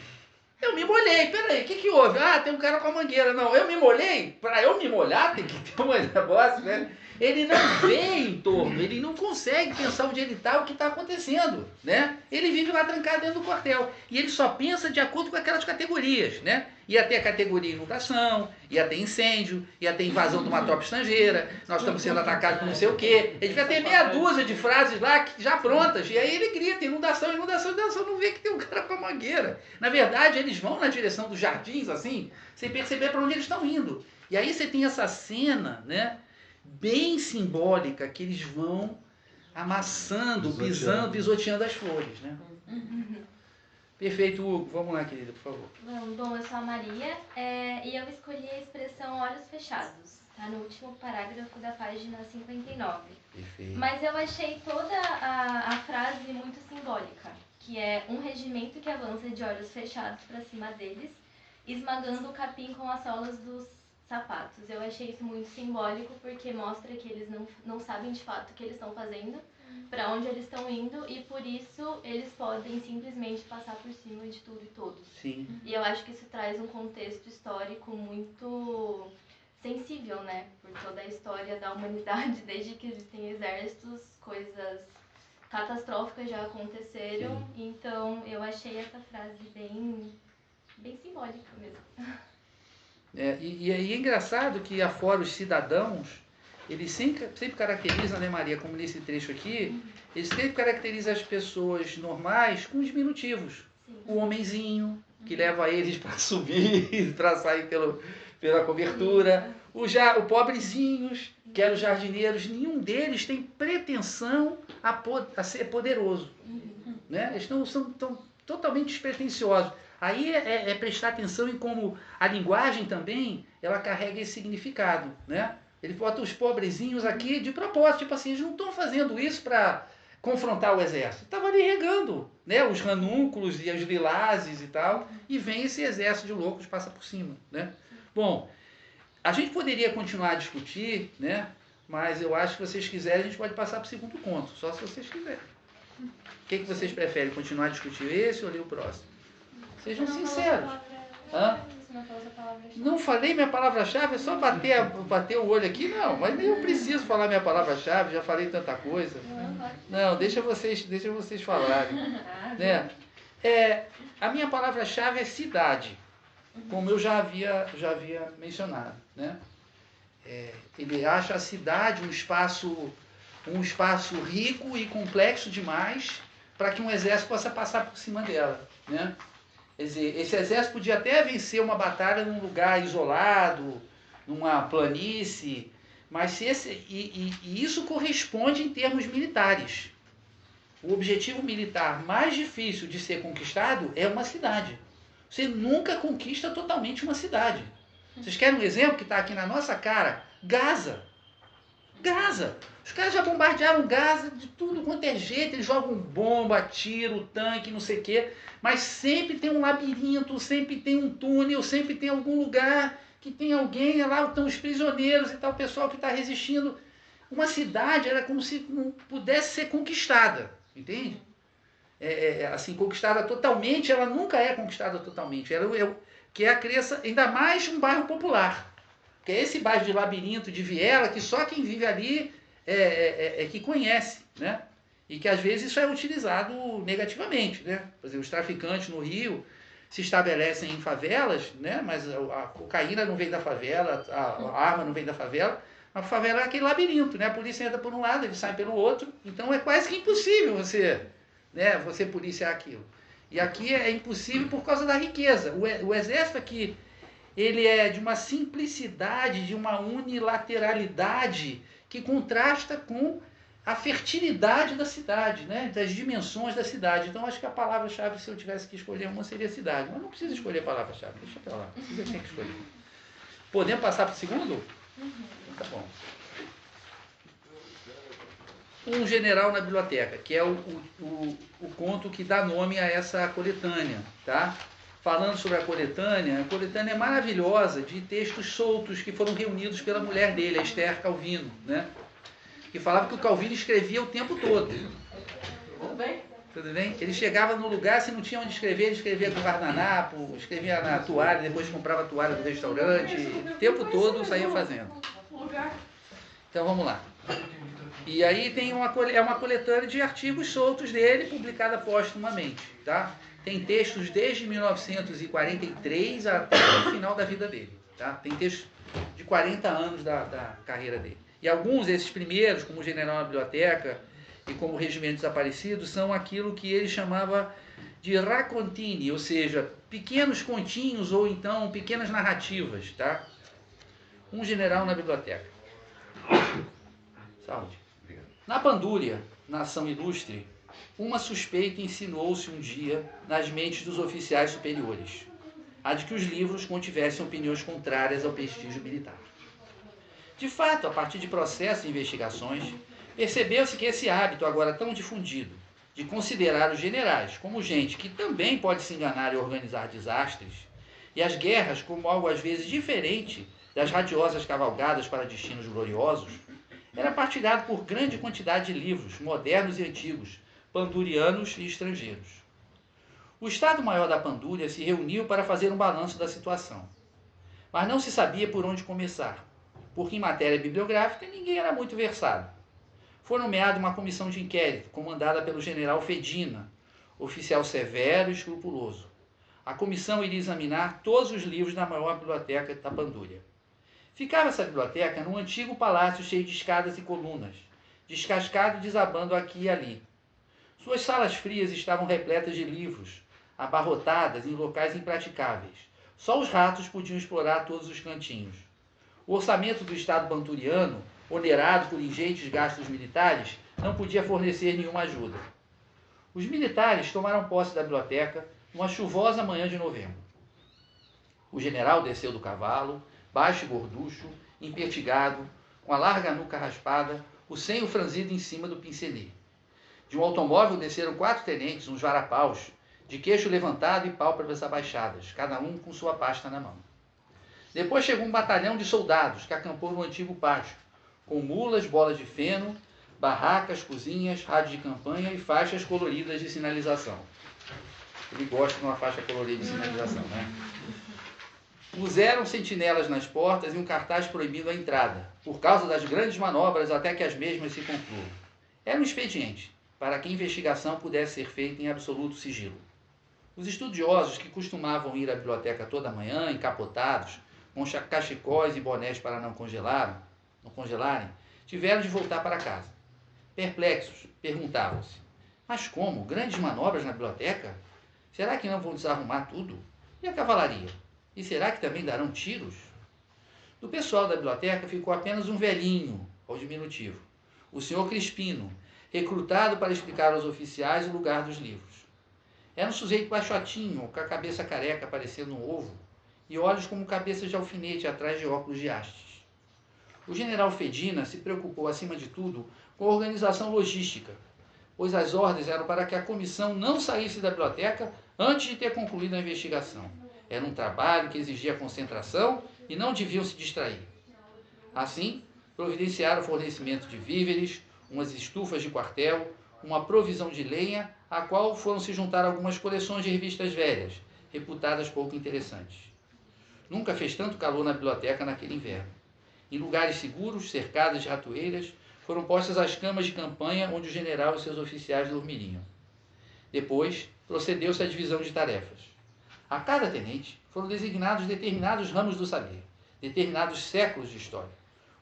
Eu me molhei, peraí, o que houve? Ah, tem um cara com a mangueira. Não, eu me molhei, para eu me molhar tem que ter um negócio, né? Ele não vê em torno, ele não consegue pensar onde ele está, o que está acontecendo, né? Ele vive lá trancado dentro do quartel. E ele só pensa de acordo com aquelas categorias, né? Ia ter a categoria inundação, ia ter incêndio, ia ter invasão de uma tropa estrangeira, nós estamos sendo atacados por não sei o quê. Ele devia ter meia dúzia de frases lá já prontas. E aí ele grita, inundação, inundação, inundação, não vê que tem um cara com a mangueira. Na verdade, eles vão na direção dos jardins, assim, sem perceber para onde eles estão indo. E aí você tem essa cena, né? Bem simbólica, que eles vão amassando, pisando, pisoteando as flores, né? Perfeito, Hugo. Vamos lá, querida, por favor. Bom, eu sou a Maria e eu escolhi a expressão olhos fechados, tá? No último parágrafo da página 59. Perfeito. Mas eu achei toda a frase muito simbólica, que é um regimento que avança de olhos fechados para cima deles, esmagando o capim com as solas dos sapatos. Eu achei isso muito simbólico porque mostra que eles não sabem de fato o que eles estão fazendo, para onde eles estão indo, e por isso eles podem simplesmente passar por cima de tudo e todos. Sim. E eu acho que isso traz um contexto histórico muito sensível, né? Por toda a história da humanidade, desde que existem exércitos, coisas catastróficas já aconteceram. Sim. Então eu achei essa frase bem simbólica mesmo. E é engraçado que afora os cidadãos, eles sempre caracterizam, né, Maria, como nesse trecho aqui, eles sempre caracterizam as pessoas normais com diminutivos. Sim. O homenzinho, que leva eles para subir, para sair pela cobertura. O pobrezinhos, que eram os jardineiros, nenhum deles tem pretensão a ser poderoso. Né? Eles são totalmente despretensiosos. Aí é prestar atenção em como a linguagem também, ela carrega esse significado, né? Ele bota os pobrezinhos aqui de propósito, tipo assim, eles não estão fazendo isso para confrontar o exército. Estava ali regando, né? Os ranúnculos e as lilazes e tal, e vem esse exército de loucos, passa por cima, né? Bom, a gente poderia continuar a discutir, né? Mas eu acho que se vocês quiserem, a gente pode passar para o segundo conto, só se vocês quiserem. O que vocês preferem, continuar a discutir esse ou ler o próximo? Sejam sinceros. Não falei minha palavra-chave, é só bater o olho aqui? Não, mas nem eu preciso falar minha palavra-chave, já falei tanta coisa. Não, deixa vocês falarem. Né? A minha palavra-chave é cidade, como eu já havia mencionado. Né? Ele acha a cidade um espaço rico e complexo demais para que um exército possa passar por cima dela. Né? Quer dizer, esse exército podia até vencer uma batalha num lugar isolado, numa planície, mas isso corresponde em termos militares. O objetivo militar mais difícil de ser conquistado é uma cidade. Você nunca conquista totalmente uma cidade. Vocês querem um exemplo que está aqui na nossa cara? Gaza. Os caras já bombardearam Gaza de tudo quanto é jeito, eles jogam bomba, tiro, tanque, não sei o quê, mas sempre tem um labirinto, sempre tem um túnel, sempre tem algum lugar que tem alguém, lá estão os prisioneiros e tal, o pessoal que está resistindo. Uma cidade era como se não pudesse ser conquistada, entende? Assim, conquistada totalmente, ela nunca é conquistada totalmente, que é a crença, ainda mais um bairro popular. Que é esse bairro de Labirinto, de Viela, que só quem vive ali que conhece, né? E que às vezes isso é utilizado negativamente, né? Por exemplo, os traficantes no Rio se estabelecem em favelas, né? Mas a cocaína não vem da favela, a arma não vem da favela. A favela é aquele labirinto, né? A polícia entra por um lado, eles saem pelo outro. Então é quase que impossível você policiar aquilo. E aqui é impossível por causa da riqueza. O exército aqui, ele é de uma simplicidade, de uma unilateralidade que contrasta com a fertilidade da cidade, né? Das dimensões da cidade. Então, acho que a palavra-chave, se eu tivesse que escolher uma, seria cidade. Mas não precisa escolher a palavra-chave, deixa pra lá. Você tem que escolher. Podemos passar para o segundo? Tá bom. Um general na biblioteca, que é o conto que dá nome a essa coletânea, tá? falando sobre a coletânea é maravilhosa de textos soltos que foram reunidos pela mulher dele, a Esther Calvino, né? Que falava que o Calvino escrevia o tempo todo. Tudo bem? Tudo bem? Ele chegava no lugar, se não tinha onde escrever, ele escrevia com guardanapo, escrevia na toalha, depois comprava a toalha do restaurante, o tempo todo saía fazendo. Então vamos lá. E aí tem uma coletânea de artigos soltos dele, publicada póstumamente, tá? Tem textos desde 1943 até o final da vida dele, tá? Tem textos de 40 anos da carreira dele. E alguns desses primeiros, como o General na Biblioteca e como o Regimento Desaparecido, são aquilo que ele chamava de raccontini, ou seja, pequenos continhos ou então pequenas narrativas, tá? Um General na Biblioteca. Saúde. Na Pandúria, nação ilustre, uma suspeita insinuou-se um dia nas mentes dos oficiais superiores, a de que os livros contivessem opiniões contrárias ao prestígio militar. De fato, a partir de processos e investigações, percebeu-se que esse hábito agora tão difundido, de considerar os generais como gente que também pode se enganar e organizar desastres, e as guerras como algo às vezes diferente das radiosas cavalgadas para destinos gloriosos, era partilhado por grande quantidade de livros, modernos e antigos, pandurianos e estrangeiros. O Estado-Maior da Pandúria se reuniu para fazer um balanço da situação. Mas não se sabia por onde começar, porque em matéria bibliográfica ninguém era muito versado. Foi nomeada uma comissão de inquérito, comandada pelo general Fedina, oficial severo e escrupuloso. A comissão iria examinar todos os livros da maior biblioteca da Pandúria. Ficava essa biblioteca num antigo palácio cheio de escadas e colunas, descascado e desabando aqui e ali. Suas salas frias estavam repletas de livros, abarrotadas em locais impraticáveis. Só os ratos podiam explorar todos os cantinhos. O orçamento do Estado panduriano, onerado por ingentes gastos militares, não podia fornecer nenhuma ajuda. Os militares tomaram posse da biblioteca numa chuvosa manhã de novembro. O general desceu do cavalo, baixo e gorducho, impertigado, com a larga nuca raspada, o senho franzido em cima do pincenê. De um automóvel desceram 4 tenentes, uns varapaus, de queixo levantado e pálpebras abaixadas, cada um com sua pasta na mão. Depois chegou um batalhão de soldados que acampou no antigo pátio, com mulas, bolas de feno, barracas, cozinhas, rádio de campanha e faixas coloridas de sinalização. Ele gosta de uma faixa colorida de sinalização, né? Puseram sentinelas nas portas e um cartaz proibindo a entrada, por causa das grandes manobras até que as mesmas se concluam. Era um expediente, para que a investigação pudesse ser feita em absoluto sigilo. Os estudiosos que costumavam ir à biblioteca toda manhã, encapotados, com cachecóis e bonés para não congelarem, tiveram de voltar para casa. Perplexos, perguntavam-se: mas como? Grandes manobras na biblioteca? Será que não vão desarrumar tudo? E a cavalaria? E será que também darão tiros? Do pessoal da biblioteca ficou apenas um velhinho, ao diminutivo, o senhor Crispino, recrutado para explicar aos oficiais o lugar dos livros. Era um sujeito baixotinho, com a cabeça careca parecendo um ovo, e olhos como cabeças de alfinete atrás de óculos de hastes. O general Fedina se preocupou, acima de tudo, com a organização logística, pois as ordens eram para que a comissão não saísse da biblioteca antes de ter concluído a investigação. Era um trabalho que exigia concentração e não deviam se distrair. Assim, providenciaram o fornecimento de víveres, umas estufas de quartel, uma provisão de lenha, a qual foram se juntar algumas coleções de revistas velhas, reputadas pouco interessantes. Nunca fez tanto calor na biblioteca naquele inverno. Em lugares seguros, cercadas de ratoeiras, foram postas as camas de campanha onde o general e seus oficiais dormiriam. Depois, procedeu-se à divisão de tarefas. A cada tenente foram designados determinados ramos do saber, determinados séculos de história.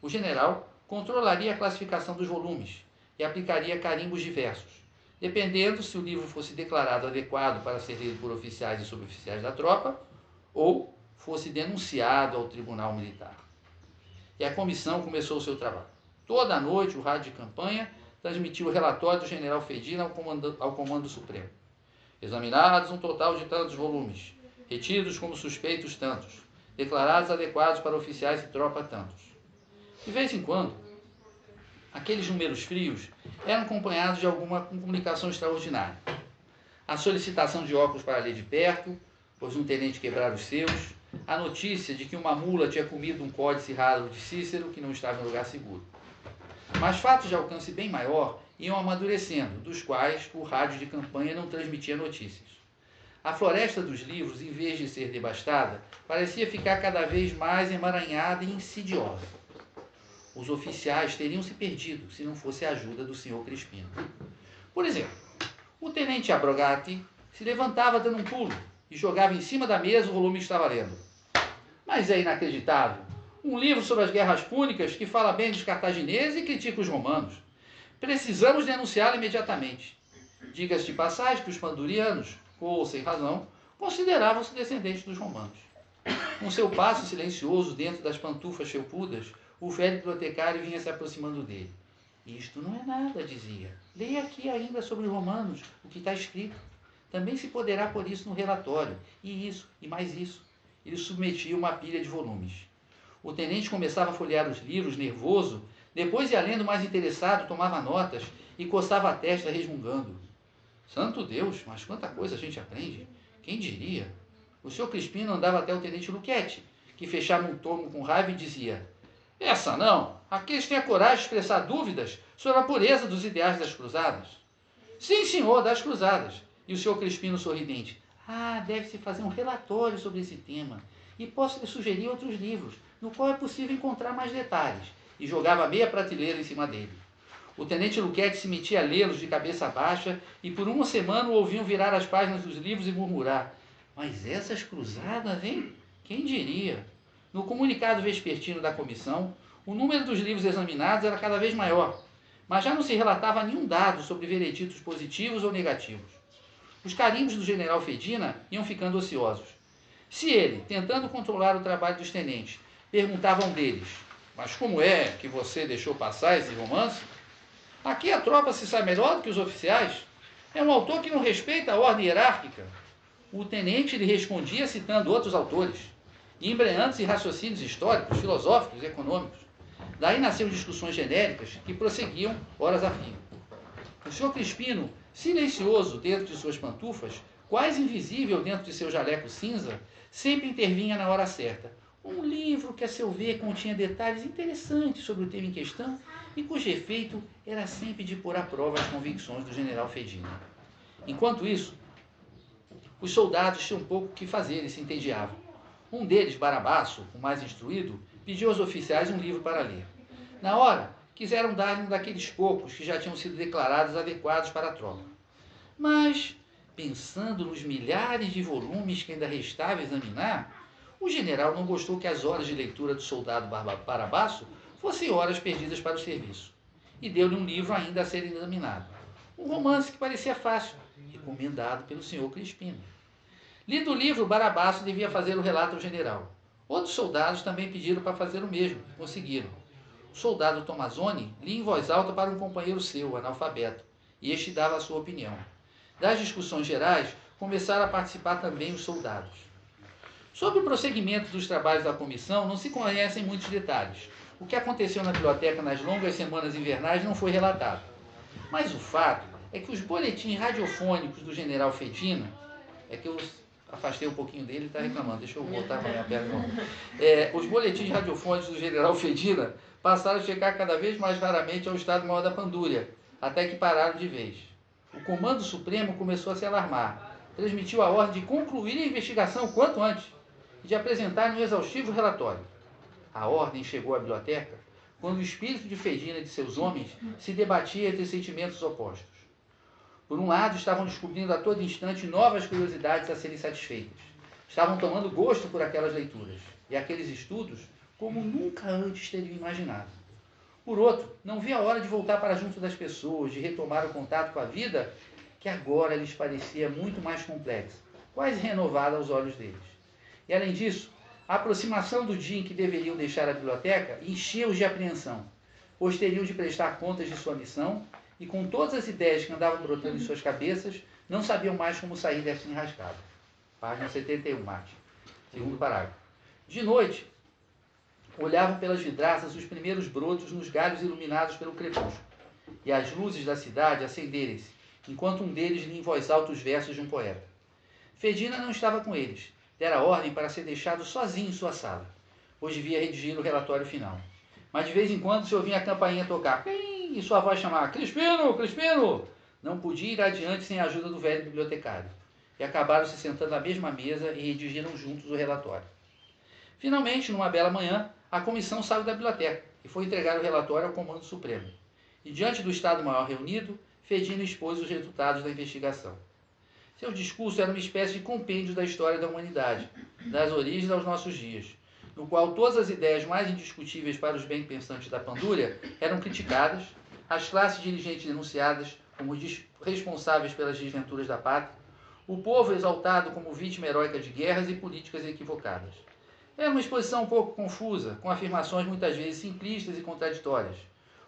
O general controlaria a classificação dos volumes e aplicaria carimbos diversos, dependendo se o livro fosse declarado adequado para ser lido por oficiais e suboficiais da tropa ou fosse denunciado ao tribunal militar. E a comissão começou o seu trabalho. Toda a noite, o rádio de campanha transmitiu o relatório do general Fedina ao Comando Supremo. Examinados um total de tantos volumes, retidos como suspeitos tantos, declarados adequados para oficiais e tropa tantos. De vez em quando, aqueles números frios eram acompanhados de alguma comunicação extraordinária. A solicitação de óculos para ler de perto, pois um tenente quebrara os seus, a notícia de que uma mula tinha comido um códice raro de Cícero que não estava em lugar seguro. Mas fatos de alcance bem maior iam amadurecendo, dos quais o rádio de campanha não transmitia notícias. A floresta dos livros, em vez de ser devastada, parecia ficar cada vez mais emaranhada e insidiosa. Os oficiais teriam se perdido se não fosse a ajuda do senhor Crispino. Por exemplo, o tenente Abrogati se levantava dando um pulo e jogava em cima da mesa o volume que estava lendo. Mas é inacreditável! Um livro sobre as guerras púnicas que fala bem dos cartagineses e critica os romanos. Precisamos denunciá-lo imediatamente. Diga-se de passagem que os pandurianos, ou sem razão, consideravam-se descendentes dos romanos. Com seu passo silencioso dentro das pantufas felpudas, o velho bibliotecário vinha se aproximando dele. Isto não é nada, dizia. Leia aqui ainda sobre os romanos o que está escrito. Também se poderá pôr isso no relatório. E isso, e mais isso. Ele submetia uma pilha de volumes. O tenente começava a folhear os livros, nervoso, depois ia lendo mais interessado, tomava notas e coçava a testa resmungando. Santo Deus, mas quanta coisa a gente aprende. Quem diria? O senhor Crispino andava até o tenente Luchetti, que fechava um tomo com raiva e dizia: essa não! Aqueles têm a coragem de expressar dúvidas sobre a pureza dos ideais das cruzadas. Sim, senhor, das cruzadas. E o senhor Crispino sorridente: deve-se fazer um relatório sobre esse tema. E posso lhe sugerir outros livros, no qual é possível encontrar mais detalhes. E jogava meia prateleira em cima dele. O tenente Luchetti se metia a lê-los de cabeça baixa e por uma semana o ouviam virar as páginas dos livros e murmurar: mas essas cruzadas, hein? Quem diria? No comunicado vespertino da comissão, o número dos livros examinados era cada vez maior, mas já não se relatava nenhum dado sobre vereditos positivos ou negativos. Os carimbos do general Fedina iam ficando ociosos. Se ele, tentando controlar o trabalho dos tenentes, perguntava a um deles: mas como é que você deixou passar esse romance? Aqui a tropa se sabe melhor do que os oficiais. É um autor que não respeita a ordem hierárquica. O tenente lhe respondia citando outros autores, embreantes em raciocínios históricos, filosóficos e econômicos. Daí nasceram discussões genéricas que prosseguiam horas a fio. O senhor Crispino, silencioso dentro de suas pantufas, quase invisível dentro de seu jaleco cinza, sempre intervinha na hora certa. Um livro que, a seu ver, continha detalhes interessantes sobre o tema em questão e cujo efeito era sempre de pôr à prova as convicções do general Fedina. Enquanto isso, os soldados tinham pouco o que fazer e se entediavam. Um deles, Barabaço, o mais instruído, pediu aos oficiais um livro para ler. Na hora, quiseram dar-lhe um daqueles poucos que já tinham sido declarados adequados para a tropa. Mas, pensando nos milhares de volumes que ainda restava examinar, o general não gostou que as horas de leitura do soldado Barabaço fossem horas perdidas para o serviço, e deu-lhe um livro ainda a ser examinado. Um romance que parecia fácil, recomendado pelo senhor Crispino. Lido o livro, Barabaço devia fazer o relato ao general. Outros soldados também pediram para fazer o mesmo, e conseguiram. O soldado Tomazoni lia em voz alta para um companheiro seu, analfabeto, e este dava a sua opinião. Das discussões gerais, começaram a participar também os soldados. Sobre o prosseguimento dos trabalhos da comissão, não se conhecem muitos detalhes. O que aconteceu na biblioteca nas longas semanas invernais não foi relatado. Mas o fato é que os boletins radiofônicos do general Fedina, é que eu afastei um pouquinho dele e está reclamando, deixa eu voltar para a minha perna. Os boletins radiofônicos do general Fedina passaram a chegar cada vez mais raramente ao Estado-Maior da Pandúria, até que pararam de vez. O Comando Supremo começou a se alarmar, transmitiu a ordem de concluir a investigação o quanto antes e de apresentar um exaustivo relatório. A ordem chegou à biblioteca quando o espírito de Fedina e de seus homens se debatia entre sentimentos opostos. Por um lado, estavam descobrindo a todo instante novas curiosidades a serem satisfeitas. Estavam tomando gosto por aquelas leituras e aqueles estudos como nunca antes teriam imaginado. Por outro, não via a hora de voltar para junto das pessoas, de retomar o contato com a vida, que agora lhes parecia muito mais complexa, quase renovada aos olhos deles. E além disso, a aproximação do dia em que deveriam deixar a biblioteca enchia-os de apreensão, pois teriam de prestar contas de sua missão e, com todas as ideias que andavam brotando em suas cabeças, não sabiam mais como sair dessa enrascada. Página 71, Marte. Segundo parágrafo. De noite, olhavam pelas vidraças os primeiros brotos nos galhos iluminados pelo crepúsculo, e as luzes da cidade acenderem-se, enquanto um deles lia em voz alta os versos de um poeta. Fedina não estava com eles. Dera ordem para ser deixado sozinho em sua sala, pois devia redigir o relatório final. Mas de vez em quando se ouvia a campainha tocar, pim, e sua voz chamar, Crispino, Crispino! Não podia ir adiante sem a ajuda do velho bibliotecário. E acabaram se sentando à mesma mesa e redigiram juntos o relatório. Finalmente, numa bela manhã, a comissão saiu da biblioteca e foi entregar o relatório ao Comando Supremo. E diante do Estado-Maior reunido, Fedina expôs os resultados da investigação. Seu discurso era uma espécie de compêndio da história da humanidade, das origens aos nossos dias, no qual todas as ideias mais indiscutíveis para os bem-pensantes da Pandúria eram criticadas, as classes dirigentes denunciadas como responsáveis pelas desventuras da pátria, o povo exaltado como vítima heróica de guerras e políticas equivocadas. Era uma exposição um pouco confusa, com afirmações muitas vezes simplistas e contraditórias,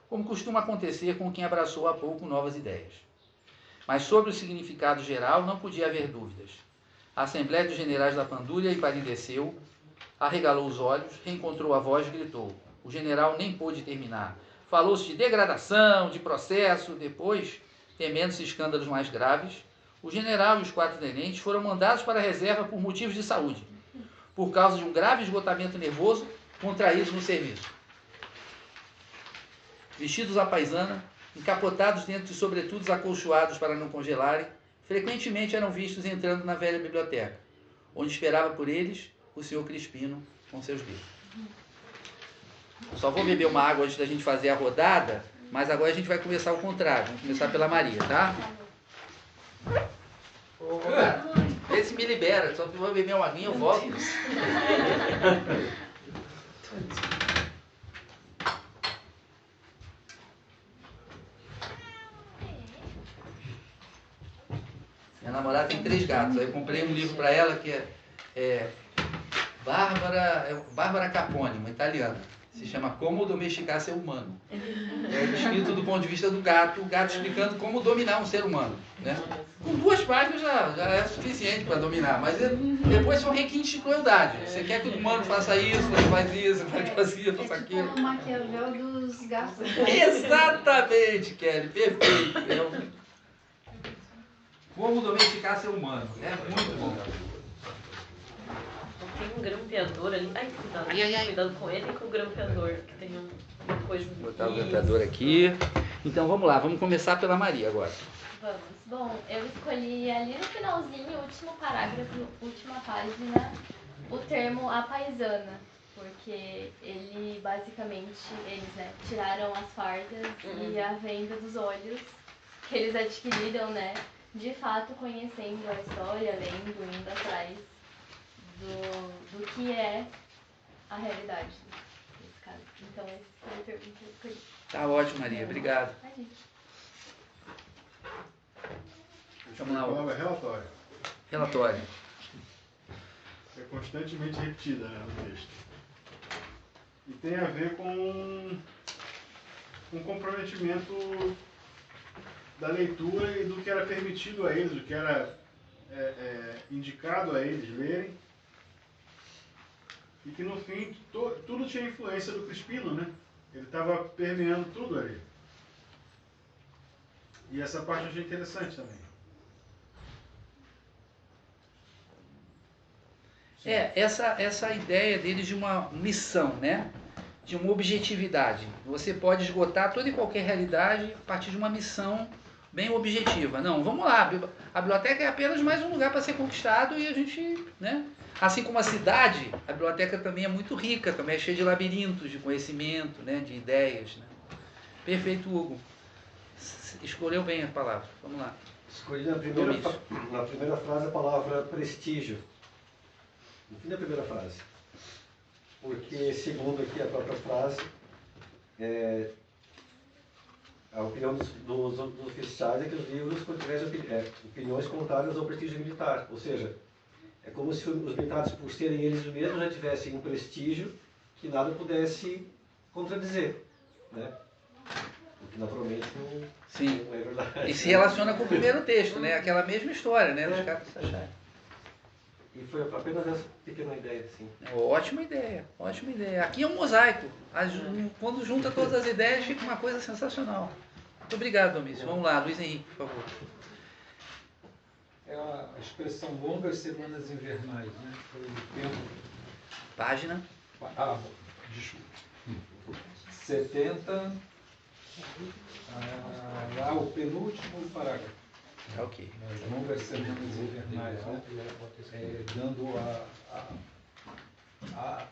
como costuma acontecer com quem abraçou há pouco novas ideias. Mas sobre o significado geral não podia haver dúvidas. A Assembleia dos Generais da Pandúria empalideceu, arregalou os olhos, reencontrou a voz e gritou. O general nem pôde terminar. Falou-se de degradação, de processo. Depois, temendo-se escândalos mais graves, o general e os 4 tenentes foram mandados para a reserva por motivos de saúde, por causa de um grave esgotamento nervoso contraído no serviço. Vestidos à paisana, encapotados dentro de sobretudos acolchoados para não congelarem, frequentemente eram vistos entrando na velha biblioteca, onde esperava por eles o senhor Crispino com seus livros. Só vou beber uma água antes da gente fazer a rodada, mas agora a gente vai começar ao contrário. Vamos começar pela Maria, tá? Ô, cara, vê se me libera, só vou beber uma aguinha, eu volto. Minha namorada tem 3 gatos, aí eu comprei um livro para ela que é Bárbara Capone, uma italiana. Se chama Como Domesticar Ser Humano. É escrito do ponto de vista do gato, o gato explicando como dominar um ser humano. Né? Com 2 páginas já é suficiente para dominar, mas depois são requintes de crueldade. Você quer que o humano faça isso, ele faz isso, faz isso, faça aquilo. Tipo o Maquiavel dos gatos. Exatamente, Kelly, perfeito. Como Domesticar Ser Humano. É muito bom. Tem um grampeador ali. Ai, cuidado. Cuidado com ele e com o grampeador, que tem uma coisa. Vou botar o grampeador aqui. Então vamos lá, vamos começar pela Maria agora. Vamos. Bom, eu escolhi ali no finalzinho, último parágrafo, última página, o termo a paisana. Porque ele, basicamente, eles tiraram as fardas e a venda dos olhos que eles adquiriram, né? De fato, conhecendo a história, lendo, indo atrás do que é a realidade nesse caso. Então, esse foi o termo que eu escolhi. Tá ótimo, Maria. Obrigado. Vamos lá. A palavra relatório. Relatório. É constantemente repetida, né, no texto. E tem a ver com um comprometimento da leitura e do que era permitido a eles, do que era indicado a eles lerem. E que no fim tudo tinha influência do Crispino, né? Ele estava permeando tudo ali. E essa parte eu achei interessante também. Essa ideia deles de uma missão, né? De uma objetividade. Você pode esgotar toda e qualquer realidade a partir de uma missão bem objetiva. Não, vamos lá, a biblioteca é apenas mais um lugar para ser conquistado e a gente, né? Assim como a cidade, a biblioteca também é muito rica, também é cheia de labirintos, de conhecimento, né? De ideias. Né? Perfeito, Hugo. Escolheu bem a palavra. Vamos lá. Escolhi na primeira frase a palavra prestígio. No fim da primeira frase. Porque, segundo aqui a própria frase, a opinião dos oficiais é que os livros contivessem opiniões contrárias ao prestígio militar. Ou seja, é como se os militares, por serem eles mesmos, já tivessem um prestígio que nada pudesse contradizer. Né? O que naturalmente não é verdade. E se relaciona com o primeiro texto, né? Aquela mesma história, né? Dos caras se acharem. E foi apenas essa pequena ideia, assim. Ótima ideia, ótima ideia. Aqui é um mosaico. Quando junta todas as ideias, fica uma coisa sensacional. Muito obrigado, Domício. Vamos lá, Luiz Henrique, por favor. é a expressão longas semanas invernais, né? Foi o tempo. Página? Desculpa. 70, lá o penúltimo parágrafo. Ok. As longas semanas invernais, né? Dando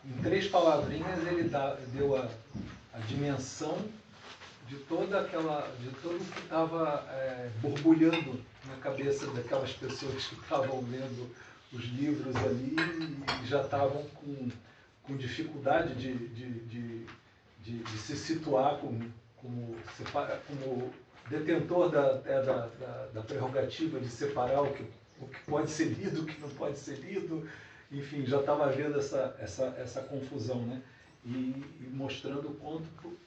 em 3 palavrinhas ele deu a dimensão de todo o que estava borbulhando na cabeça daquelas pessoas que estavam lendo os livros ali e já estavam com dificuldade de se situar como detentor da prerrogativa de separar o que pode ser lido, o que não pode ser lido. Enfim, já estava havendo essa confusão, né? E mostrando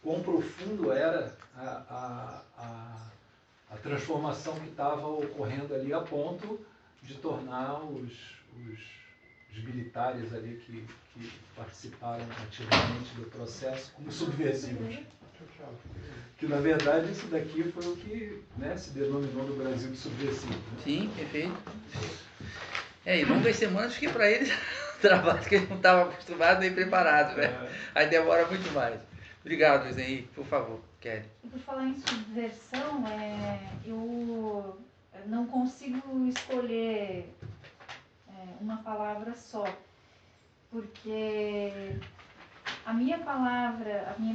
quão profundo era a transformação que estava ocorrendo ali, a ponto de tornar os militares ali que participaram ativamente do processo como subversivos. Que, na verdade, isso daqui foi o que, né, se denominou no Brasil de subversivo. Né? Sim, perfeito. E longas semanas que para eles trabalho que eles não estavam acostumados nem preparados, né? Aí demora muito mais. Obrigado, Luiz Henrique. Por favor, Kelly. E por falar em subversão, eu não consigo escolher uma palavra só, porque a minha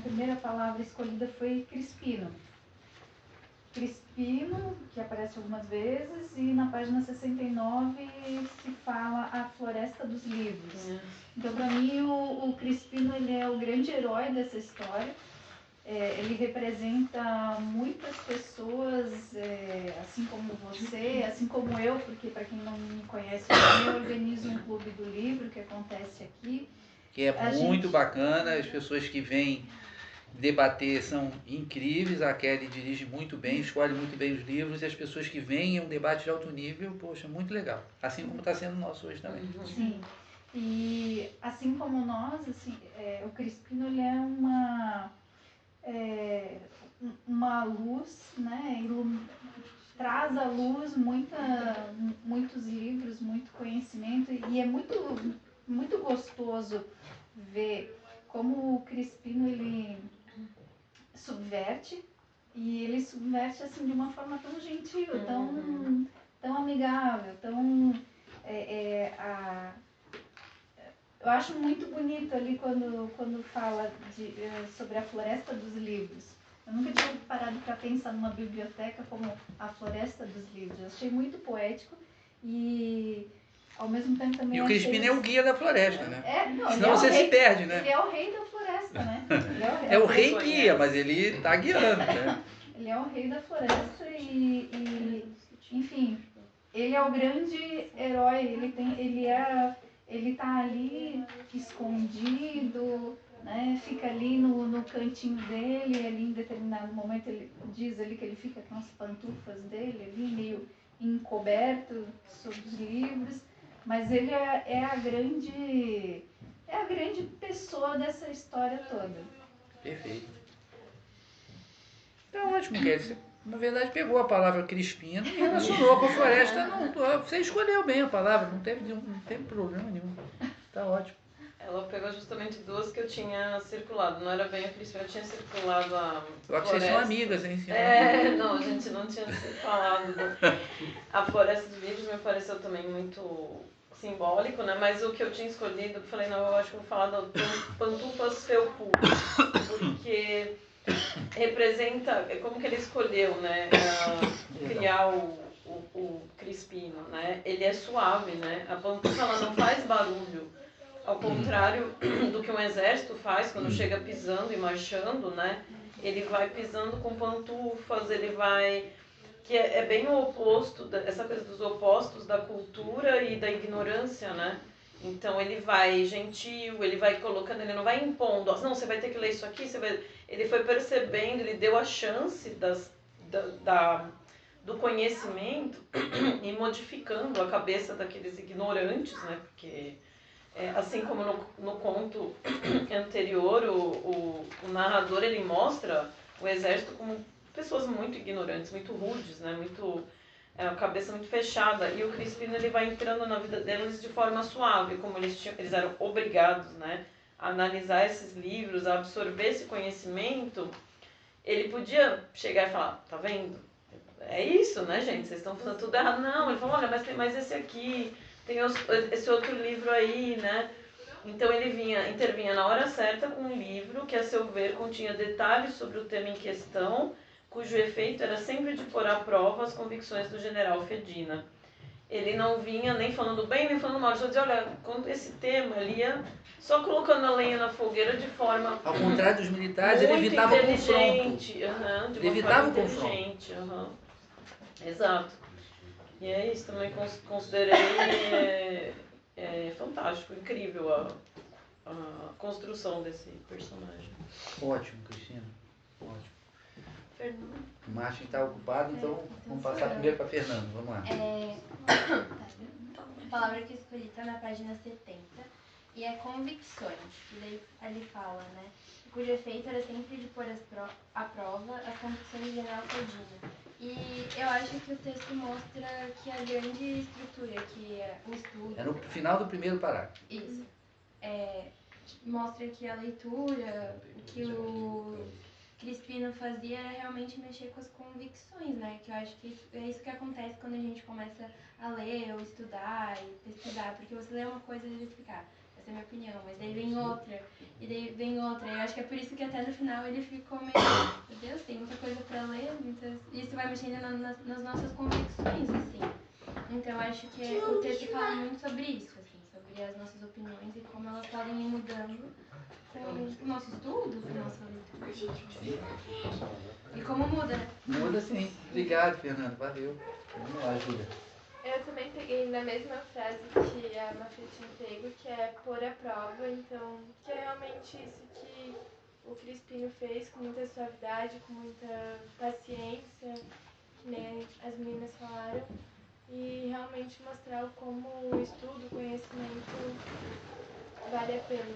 primeira palavra escolhida foi Crispino. Crispino, que aparece algumas vezes, e na página 69 se fala a Floresta dos Livros. Então, para mim, o Crispino ele é o grande herói dessa história. Ele representa muitas pessoas, assim como você, assim como eu, porque para quem não me conhece, eu organizo um clube do livro que acontece aqui. Que é muito bacana, as pessoas que vêm debater são incríveis, a Kelly dirige muito bem, escolhe muito bem os livros, e as pessoas que vêm é um debate de alto nível, poxa, muito legal. Assim como está sendo o nosso hoje também. Sim, e assim como nós, o Crispino ele é uma luz, né? Traz à luz muitos livros, muito conhecimento, e é muito gostoso ver como o Crispino ele subverte, e ele subverte assim de uma forma tão gentil, tão amigável, eu acho muito bonito ali quando fala sobre a Floresta dos Livros. Eu nunca tinha parado para pensar numa biblioteca como a Floresta dos Livros. Eu achei muito poético e ao mesmo tempo também. E o Crispino é o guia da floresta, né? Senão você se perde, né? Ele é o rei da floresta, né? É o rei guia, mas ele está guiando, né? Ele é o rei da floresta e enfim, ele é o grande herói. Ele tá ali escondido, né? Fica ali no cantinho dele, ali em determinado momento ele diz ali que ele fica com as pantufas dele ali meio encoberto sob os livros. Mas ele é a grande pessoa dessa história toda. Perfeito. Então, ótimo, Kelly. Você, na verdade, pegou a palavra Crispino e relacionou com a floresta. Não, você escolheu bem a palavra, não teve problema nenhum. Tá ótimo. Ela pegou justamente duas que eu tinha circulado. Não era bem a Crispino, eu tinha circulado a Só que vocês são amigas, hein? Não, a gente não tinha se falado. A Floresta dos Livros me pareceu também muito simbólico, né? Mas o que eu tinha escolhido, eu falei, não, eu acho que vou falar do Pantufas Felpudas, porque representa como que ele escolheu, né? Criar o Crispino, né? Ele é suave, né? A pantufa ela não faz barulho, ao contrário do que um exército faz quando chega pisando e marchando, né? Ele vai pisando com pantufas, ele vai... que é bem o oposto, essa coisa dos opostos da cultura e da ignorância, né? Então ele vai gentil, ele vai colocando, ele não vai impondo, não, você vai ter que ler isso aqui, ele foi percebendo, ele deu a chance do conhecimento e modificando a cabeça daqueles ignorantes, né? Porque assim como no conto anterior, o narrador ele mostra o exército como pessoas muito ignorantes, muito rudes, né? Muito é uma cabeça muito fechada, e o Crispino ele vai entrando na vida deles de forma suave, como eles eram obrigados, né, a analisar esses livros, a absorver esse conhecimento. Ele podia chegar e falar, tá vendo? É isso, né, gente? Vocês estão fazendo tudo errado. Não, ele falou, olha, mas tem mais esse aqui, tem esse outro livro aí, né? Então ele intervinha na hora certa com um livro que, a seu ver, continha detalhes sobre o tema em questão, cujo efeito era sempre de pôr à prova as convicções do general Fedina. Ele não vinha nem falando bem, nem falando mal. Ele só dizia, olha, quando esse tema, ele ia só colocando a lenha na fogueira de forma... Ao contrário dos militares, ele evitava o confronto. Ele evitava o confronto. Exato. E é isso, também considerei fantástico, incrível a construção desse personagem. Ótimo, Cristina. Ótimo. Fernando. O Martin está ocupado, então vamos passar primeiro para Fernando. Vamos lá. A palavra que eu escolhi está na página 70 e é convicções. E daí ali fala, né? Cujo efeito era sempre de pôr à prova as convicções de general Fedina. E eu acho que o texto mostra que a grande estrutura, que é o estudo... É no final do primeiro parágrafo. Isso. Mostra que a leitura, o que o Crispino fazia era realmente mexer com as convicções, né? Que eu acho que é isso que acontece quando a gente começa a ler ou estudar e pesquisar. Porque você lê uma coisa e fica, essa é a minha opinião, mas daí vem outra, e daí vem outra. Eu acho que é por isso que até no final ele ficou meio, meu Deus, tem muita coisa pra ler, e isso vai mexendo nas nossas convicções, assim. Então eu acho que o texto fala muito sobre isso, assim, sobre as nossas opiniões e como elas podem ir mudando com o nosso estudo, com a nossa leitura. E como muda, né? Muda sim. Obrigado, Fernando. Valeu. Vamos lá, Júlia. Eu também peguei na mesma frase que a Mafia tinha pego, que é pôr à prova, então, que é realmente isso que o Crispino fez com muita suavidade, com muita paciência, que nem as meninas falaram, e realmente mostrar como o estudo, o conhecimento vale a pena.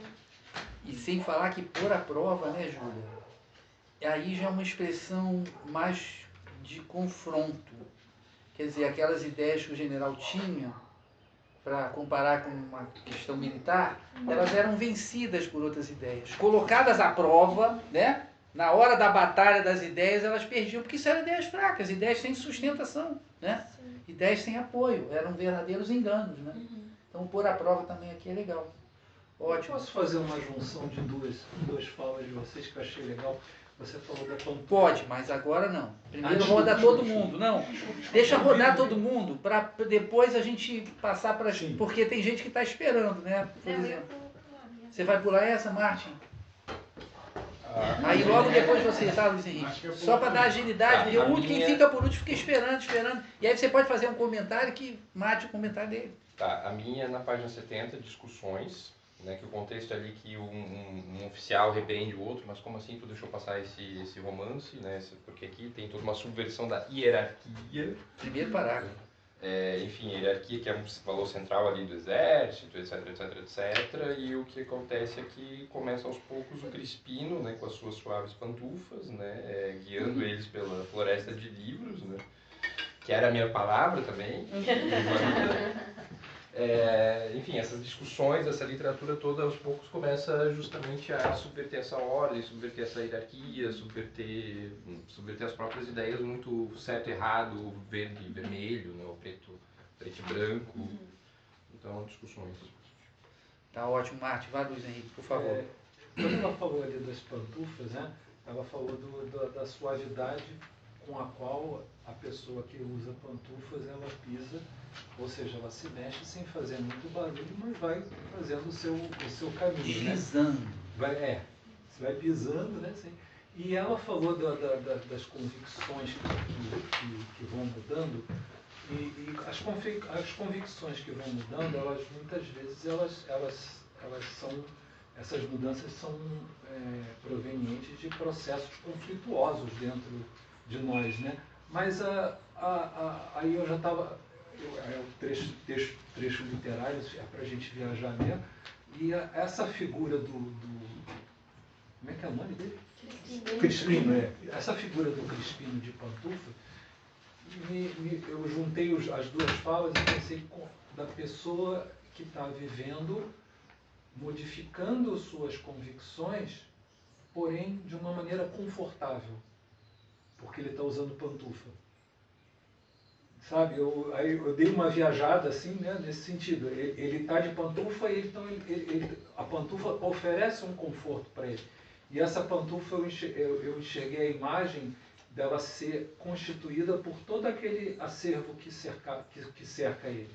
E sem falar que pôr à prova, né, Júlia? Aí já é uma expressão mais de confronto. Quer dizer, aquelas ideias que o general tinha, para comparar com uma questão militar, elas eram vencidas por outras ideias. Colocadas à prova, né? Na hora da batalha das ideias, elas perdiam, porque isso eram ideias fracas, ideias sem sustentação, né? Ideias sem apoio, eram verdadeiros enganos, né? Então, pôr à prova também aqui é legal. Ótimo. Posso fazer uma junção de duas falas de vocês que eu achei legal? Você falou da pantufa. Pode, mas agora não. Primeiro roda todo mundo. Não, deixa rodar todo mundo, para depois a gente passar para... Porque tem gente que está esperando, né? Por exemplo. Você vai pular essa, Martin? Aí logo depois você, tá, Luiz Henrique? Só para dar agilidade, porque quem fica por último fica esperando. E aí você pode fazer um comentário que mate o comentário dele. Tá, a minha na página 70, discussões, né, que o contexto ali que um oficial repreende o outro, mas como assim tu deixou passar esse romance, né, porque aqui tem toda uma subversão da hierarquia. Primeiro parágrafo. Enfim, a hierarquia que é um valor central ali do exército, etc. E o que acontece é que começa aos poucos o Crispino, né, com as suas suaves pantufas, né, guiando eles pela floresta de livros, né, que era a minha palavra também. Enfim, essas discussões, essa literatura toda aos poucos começa justamente a subverter essa ordem, subverter essa hierarquia, subverter as próprias ideias muito certo e errado, verde e vermelho, né, o preto e branco. Então, discussões. Tá ótimo, Martin. Vai, Luiz Henrique, por favor. Quando ela falou ali das pantufas, né, ela falou da suavidade com a qual a pessoa que usa pantufas, ela pisa, ou seja, ela se mexe sem fazer muito barulho, mas vai fazendo o seu caminho. Deslizando. Né? Você vai pisando, né? Assim. E ela falou das convicções que vão mudando, e as convicções que vão mudando, elas muitas vezes essas mudanças são provenientes de processos conflituosos dentro de nós, né? Mas aí eu já estava... É o trecho literário, é para a gente viajar mesmo. E essa figura como é que é o nome dele? Crispino, Essa figura do Crispino de pantufa eu juntei as duas falas e pensei da pessoa que está vivendo, modificando suas convicções, porém de uma maneira confortável, porque ele está usando pantufa. Sabe, aí eu dei uma viajada assim, né, nesse sentido. Ele está de pantufa e a pantufa oferece um conforto para ele. E essa pantufa eu enxerguei a imagem dela ser constituída por todo aquele acervo que cerca ele.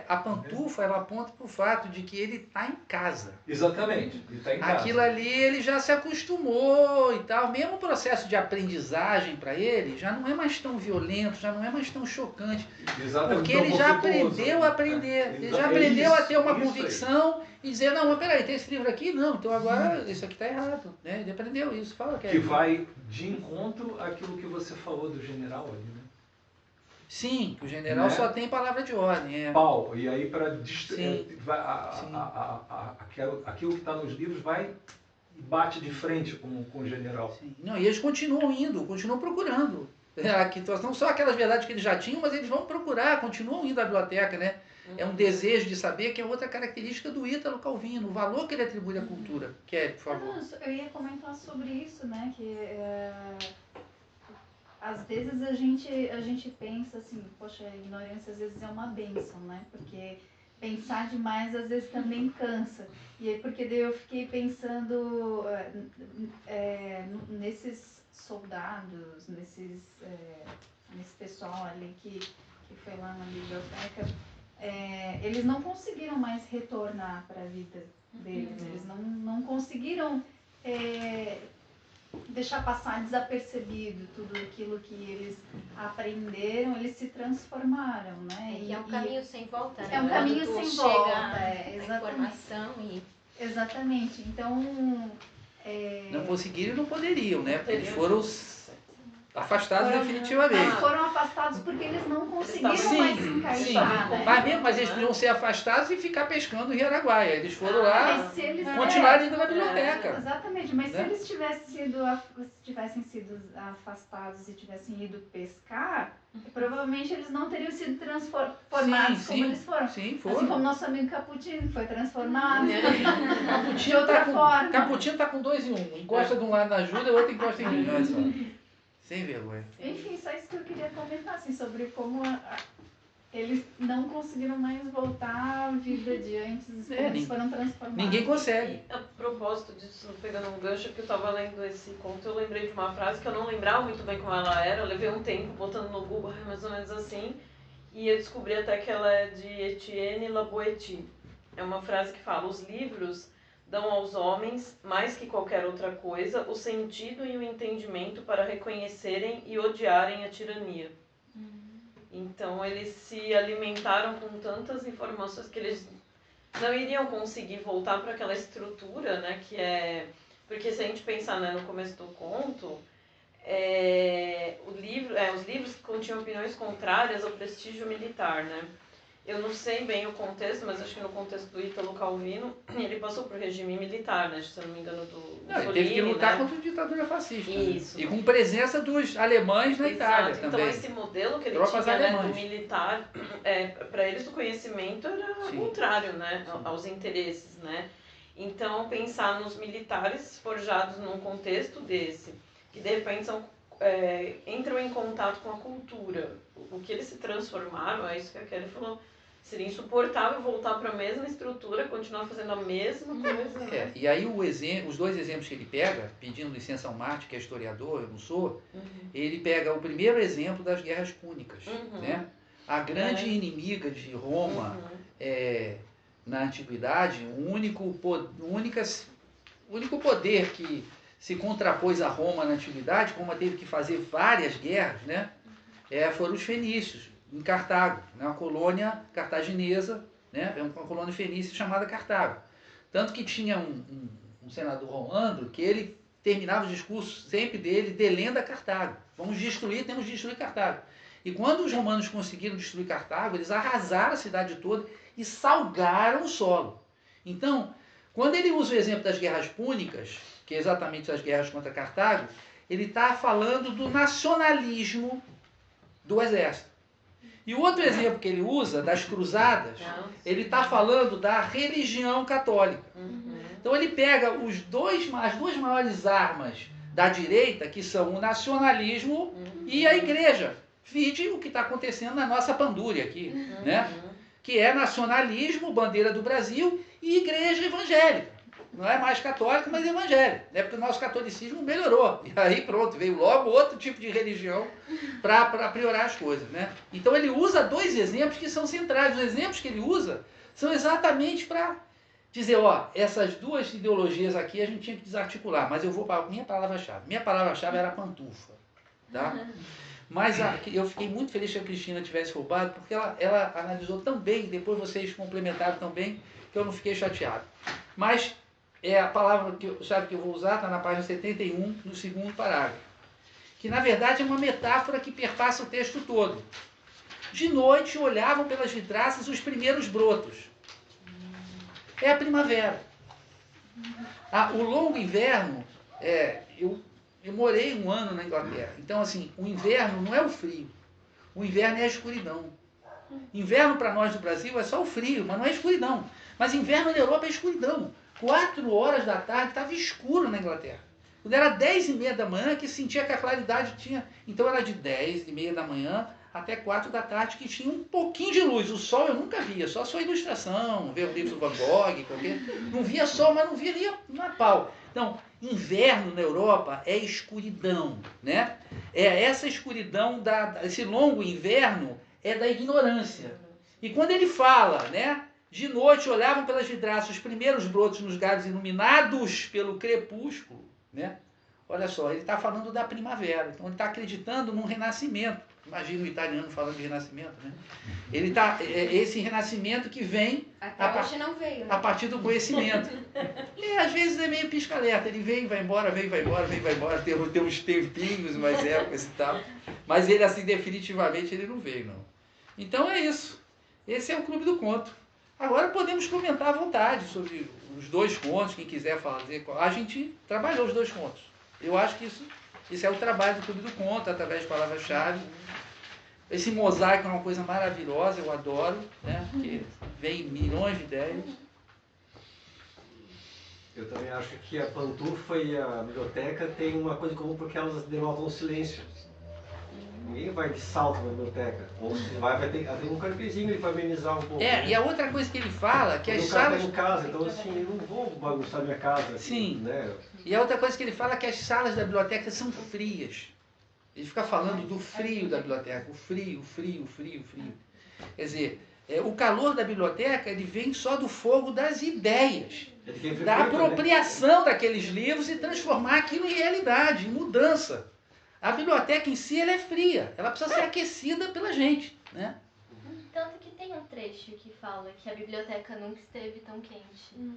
A pantufa, ela aponta para o fato de que ele está em casa. Exatamente, ele está em casa. Aquilo ali ele já se acostumou e tal. Mesmo o processo de aprendizagem para ele já não é mais tão violento, já não é mais tão chocante. Exatamente. Porque ele já aprendeu a aprender. Ele já aprendeu a ter uma convicção e dizer, não, mas peraí, tem esse livro aqui? Não, então agora isso aqui está errado. Né? Ele aprendeu isso. Fala, que vai de encontro àquilo que você falou do general ali, né? Sim, o general só tem palavra de ordem. Pau. E aí para aquilo que está nos livros vai e bate de frente com o general. Sim. Não, e eles continuam indo, continuam procurando. Não só aquelas verdades que eles já tinham, mas eles vão procurar, continuam indo à biblioteca, né? É um desejo de saber, que é outra característica do Ítalo Calvino, o valor que ele atribui à cultura. Kelly, por favor. Eu ia comentar sobre isso, né? Que às vezes a gente pensa assim, poxa, a ignorância às vezes é uma bênção, né? Porque pensar demais às vezes também cansa. E aí, porque daí eu fiquei pensando nesses soldados, nesse pessoal ali que foi lá na biblioteca. Eles não conseguiram mais retornar para a vida deles, eles não conseguiram deixar passar desapercebido tudo aquilo que eles aprenderam, eles se transformaram, né? É um caminho sem volta, né? É um caminho sem volta, a exatamente. informação e... Exatamente, então... Não conseguiram e não poderiam, né? Porque eles foram afastados definitivamente. Foram afastados porque eles não conseguiram mais se encaixar. Né? Mas eles podiam ser afastados e ficar pescando em Araguaia. Eles foram lá, continuaram indo na biblioteca. Exatamente, mas se eles tivessem sido afastados e tivessem ido pescar, provavelmente eles não teriam sido transformados como eles foram. Sim, foram. Assim como nosso amigo Caputino foi transformado. Caputino está com 2 em 1. Encosta de um lado na ajuda e o outro encosta em mim. Olha só. Sem vergonha. Enfim, só isso que eu queria comentar, assim, sobre como eles não conseguiram mais voltar à vida de antes, eles foram transformados. Ninguém consegue. E, a propósito disso, pegando um gancho, que eu estava lendo esse conto, eu lembrei de uma frase que eu não lembrava muito bem como ela era, eu levei um tempo botando no Google, mais ou menos assim, e eu descobri até que ela é de Etienne Laboetie. É uma frase que fala: os livros dão aos homens, mais que qualquer outra coisa, o sentido e o entendimento para reconhecerem e odiarem a tirania. Então, eles se alimentaram com tantas informações que eles não iriam conseguir voltar para aquela estrutura, né, que é... Porque se a gente pensar, né, no começo do conto, os livros continham opiniões contrárias ao prestígio militar, né? Eu não sei bem o contexto, mas acho que no contexto do Ítalo Calvino, ele passou por regime militar, né? Se eu não me engano, do Mussolini, ele teve que lutar, né, contra a ditadura fascista. Isso. Né? E com presença dos alemães na Itália também. Então, esse modelo que ele tinha, né, do militar, para eles o conhecimento era contrário, né, aos interesses, né? Então, pensar nos militares forjados num contexto desse, que de repente entram em contato com a cultura, o que eles se transformaram, é isso que a Kelly falou, seria insuportável voltar para a mesma estrutura, continuar fazendo a mesma coisa. Né? E aí os 2 exemplos que ele pega, pedindo licença ao Marte, que é historiador, eu não sou, ele pega o primeiro exemplo das guerras púnicas. Né? A grande inimiga de Roma na antiguidade, o único poder que se contrapôs a Roma na antiguidade, Roma teve que fazer várias guerras, né? Foram os fenícios, em Cartago, né? Uma colônia cartaginesa, né? Uma colônia fenícia chamada Cartago. Tanto que tinha um senador romano que ele terminava os discursos sempre dele, delenda Cartago. Temos de destruir Cartago. E quando os romanos conseguiram destruir Cartago, eles arrasaram a cidade toda e salgaram o solo. Então, quando ele usa o exemplo das guerras púnicas, que é exatamente as guerras contra Cartago, ele está falando do nacionalismo do exército. E o outro exemplo que ele usa, das cruzadas, ele está falando da religião católica. Então ele pega as duas maiores armas da direita, que são o nacionalismo e a igreja. Vide o que está acontecendo na nossa pandúria aqui, né? Que é nacionalismo, bandeira do Brasil, e igreja evangélica. Não é mais católica, mas evangélica. Né? Porque o nosso catolicismo melhorou. E aí pronto, veio logo outro tipo de religião para priorar as coisas. Né? Então ele usa dois exemplos que são centrais. Os exemplos que ele usa são exatamente para dizer, ó, essas duas ideologias aqui a gente tinha que desarticular. Mas eu vou para a minha palavra-chave. Minha palavra-chave era pantufa. Tá? Mas eu fiquei muito feliz que a Cristina tivesse roubado, porque ela analisou tão bem, depois vocês complementaram tão bem, que eu não fiquei chateado. Mas a palavra-chave que eu vou usar está na página 71, no segundo parágrafo. Que na verdade é uma metáfora que perpassa o texto todo. De noite olhavam pelas vidraças os primeiros brotos. É a primavera. O longo inverno, eu morei um ano na Inglaterra. Então, assim, o inverno não é o frio. O inverno é a escuridão. Inverno para nós do Brasil é só o frio, mas não é escuridão. Mas inverno na Europa é escuridão. 4 horas da tarde estava escuro na Inglaterra. Quando era 10h30 da manhã, que sentia que a claridade tinha... Então era de 10h30 da manhã até 4 da tarde, que tinha um pouquinho de luz. O sol eu nunca via, só sua ilustração, ver o livro do Van Gogh, qualquer... Não via sol, mas não via ali na pau. Então, inverno na Europa é escuridão, né? É essa escuridão, esse longo inverno é da ignorância. E quando ele fala, né? De noite olhavam pelas vidraças os primeiros brotos nos galhos iluminados pelo crepúsculo, né? Olha só, ele está falando da primavera, então ele está acreditando num renascimento. Imagina o italiano falando de renascimento, né? Ele tá, esse renascimento que vem hoje não veio, né? A partir do conhecimento. E às vezes é meio pisca-alerta, ele vem, vai embora, vem, vai embora, vem, vai embora, tem uns tempinhos, umas épocas e tal. Mas ele assim, definitivamente, ele não veio, não. Então é isso. Esse é o Clube do Conto. Agora podemos comentar à vontade sobre os dois contos, quem quiser fazer. A gente trabalhou os dois contos. Eu acho que isso é o trabalho do Clube do Conto, através de palavras-chave. Esse mosaico é uma coisa maravilhosa, eu adoro, né? Porque vem milhões de ideias. Eu também acho que a pantufa e a biblioteca têm uma coisa em comum, porque elas denotam o silêncio. Ninguém vai de salto na biblioteca. Ou se vai ter um carpezinho ali para amenizar um pouco. Né? E a outra coisa que ele fala, que as salas... em casa, então assim, eu não vou bagunçar minha casa. Sim. Né? E a outra coisa que ele fala é que as salas da biblioteca são frias. Ele fica falando do frio da biblioteca. O frio. Quer dizer, o calor da biblioteca, ele vem só do fogo das ideias. Da apropriação daqueles livros e transformar aquilo em realidade, em mudança. A biblioteca em si, ela é fria. Ela precisa ser aquecida pela gente, né? Tanto que tem um trecho que fala que a biblioteca nunca esteve tão quente.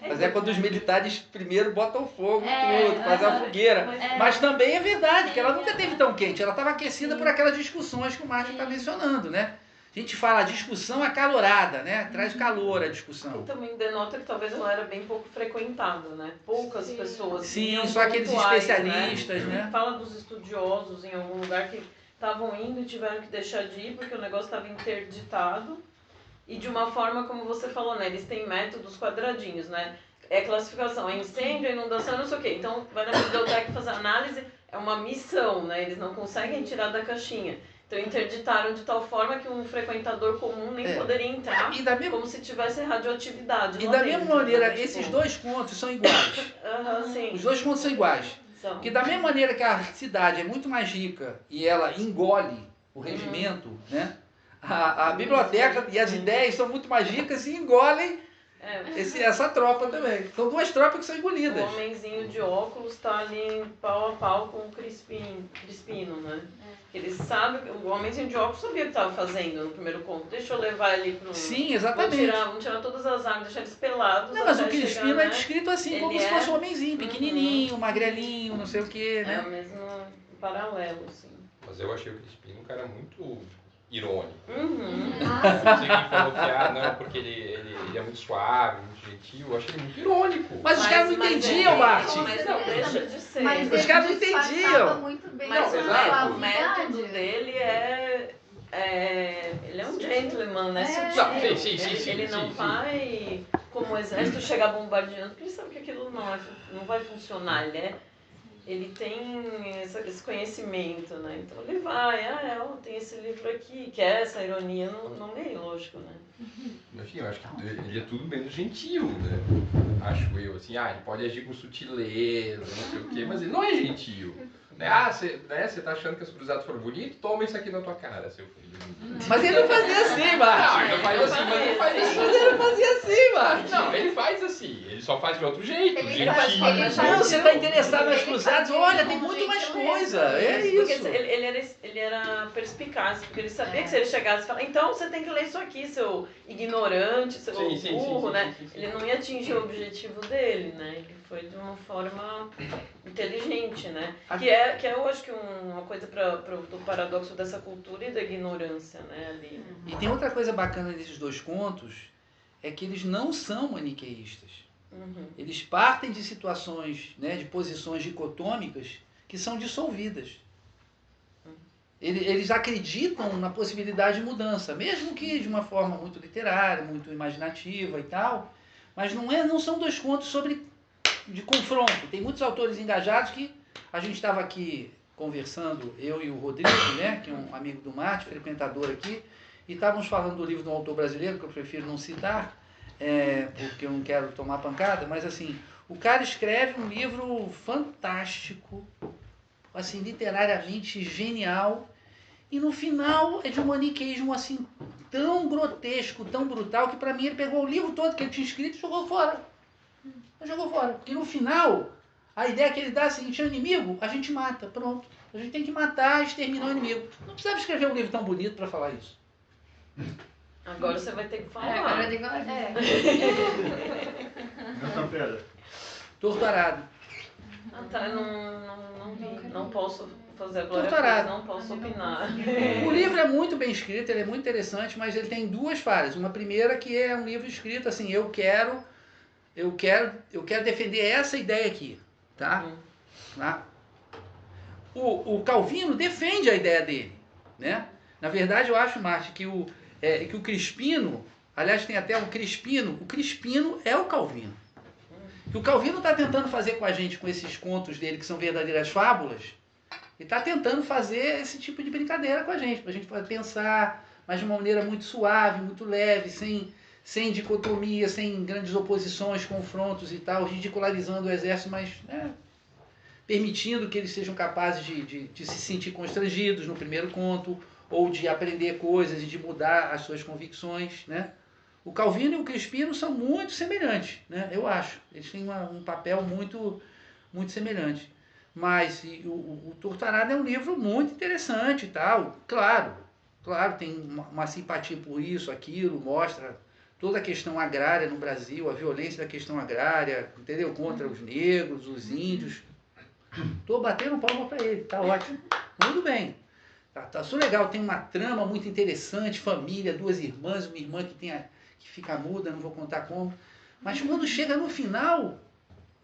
Mas é quando os militares primeiro botam fogo, tudo, fazem a fogueira. Mas também é verdade que ela nunca esteve tão quente. Ela estava aquecida por aquelas discussões que o Martin está mencionando, né? A gente fala, a discussão acalorada, né? Traz calor a discussão. E também denota que talvez ela era bem pouco frequentada, né? Poucas pessoas. Sim, só aqueles especialistas, né? Fala dos estudiosos em algum lugar que estavam indo e tiveram que deixar de ir porque o negócio estava interditado. E de uma forma, como você falou, né? Eles têm métodos quadradinhos, né? É classificação, é incêndio, é inundação, não sei o quê. Então, vai na biblioteca fazer análise, é uma missão, né? Eles não conseguem tirar da caixinha. Então interditaram de tal forma que um frequentador comum nem poderia entrar, como se tivesse radioatividade. E da mesma maneira, esses dois contos são iguais. Sim. Os dois contos são iguais. Porque da mesma maneira que a cidade é muito mais rica e ela engole o regimento, né? A biblioteca e as ideias são muito mais ricas e engolem essa tropa também. São duas tropas que são engolidas. O homenzinho de óculos está ali pau a pau com o Crispino, né? Eles sabem, o homenzinho de óculos sabia o que estava fazendo no primeiro conto. Deixa eu levar ele para Sim, exatamente. Vamos tirar todas as armas, deixar eles pelados. Não, mas o Crispino é descrito assim, como se fosse um homenzinho, pequenininho, magrelinho, não sei o quê, né? É o mesmo paralelo, assim. Mas eu achei o Crispino um cara muito irônico. Nossa. Você falou que, não, porque ele é muito suave, muito gentil, eu achei ele muito irônico. Mas os caras não entendiam, Martin. Mas não deixa de ser. Mas os caras não entendiam. Muito bem mas a o método dele é ele é um gentleman, né? Não, sim, Ele não vai, como o exército, chegar bombardeando, porque ele sabe que aquilo não vai funcionar. Ele tem esse conhecimento, né? Então ele vai, tem esse livro aqui, que é essa ironia no meio, lógico, né? Enfim, eu acho que ele é tudo menos gentil, né? Acho eu, assim, ele pode agir com sutileza, não sei o quê, mas ele não é gentil. Você tá achando que as cruzadas foram bonitas? Toma isso aqui na tua cara, seu filho. Mas ele não fazia assim, Márcio. Não, ele não faz assim, mas não faz assim. Mas ele não fazia assim, Márcio. Não, ele faz assim, ele só faz de outro jeito, Ele gentil. faz- Não, você está interessado nas cruzadas? Olha, tem muito mais coisa. É Porque isso. ele era perspicaz, porque ele sabia que se ele chegasse e falasse, então você tem que ler isso aqui, seu ignorante, seu burro, né? Ele não ia atingir o objetivo dele, né? Ele foi de uma forma inteligente, né? Que é eu acho que uma coisa do paradoxo dessa cultura e da ignorância, né? Ali. E tem outra coisa bacana desses dois contos, é que eles não são maniqueístas. Eles partem de situações, né, de posições dicotômicas que são dissolvidas. Eles acreditam na possibilidade de mudança, mesmo que de uma forma muito literária, muito imaginativa e tal, mas não são dois contos de confronto. Tem muitos autores engajados que a gente estava aqui conversando, eu e o Rodrigo, né, que é um amigo do Marte, frequentador aqui, e estávamos falando do livro de um autor brasileiro, que eu prefiro não citar, porque eu não quero tomar pancada, mas assim, o cara escreve um livro fantástico, assim, literariamente genial, e no final é de um maniqueísmo assim, tão grotesco, tão brutal, que para mim ele pegou o livro todo que ele tinha escrito e jogou fora. Porque no final, a ideia que ele dá é a seguinte: é um inimigo, a gente mata, pronto. A gente tem que matar, exterminar o inimigo. Não precisava escrever um livro tão bonito para falar isso. Agora você vai ter que falar. Agora eu digo Nessa pedra. Torturado. Eu não posso fazer agora, Doutorado. não posso opinar. O livro é muito bem escrito, ele é muito interessante, mas ele tem duas falhas. Uma primeira que é um livro escrito assim, eu quero defender essa ideia aqui, tá? O Calvino defende a ideia dele, né? Na verdade, eu acho, Marte, que o Crispino, aliás, tem até um Crispino, o Crispino é o Calvino. O que o Calvino está tentando fazer com a gente, com esses contos dele, que são verdadeiras fábulas, ele está tentando fazer esse tipo de brincadeira com a gente, para a gente poder pensar, mas de uma maneira muito suave, muito leve, sem dicotomia, sem grandes oposições, confrontos e tal, ridicularizando o exército, mas permitindo que eles sejam capazes de se sentir constrangidos no primeiro conto, ou de aprender coisas e de mudar as suas convicções, né? O Calvino e o Crispino são muito semelhantes, né? Eu acho. Eles têm um papel muito, muito semelhante. Mas o Torturado é um livro muito interessante e tal. Claro, tem uma simpatia por isso, aquilo, mostra toda a questão agrária no Brasil, a violência da questão agrária, entendeu? Contra os negros, os índios. Estou batendo palma para ele, tá ótimo. Muito bem. Tá super legal, tem uma trama muito interessante, família, duas irmãs, uma irmã que fica muda, não vou contar como. Mas quando chega no final,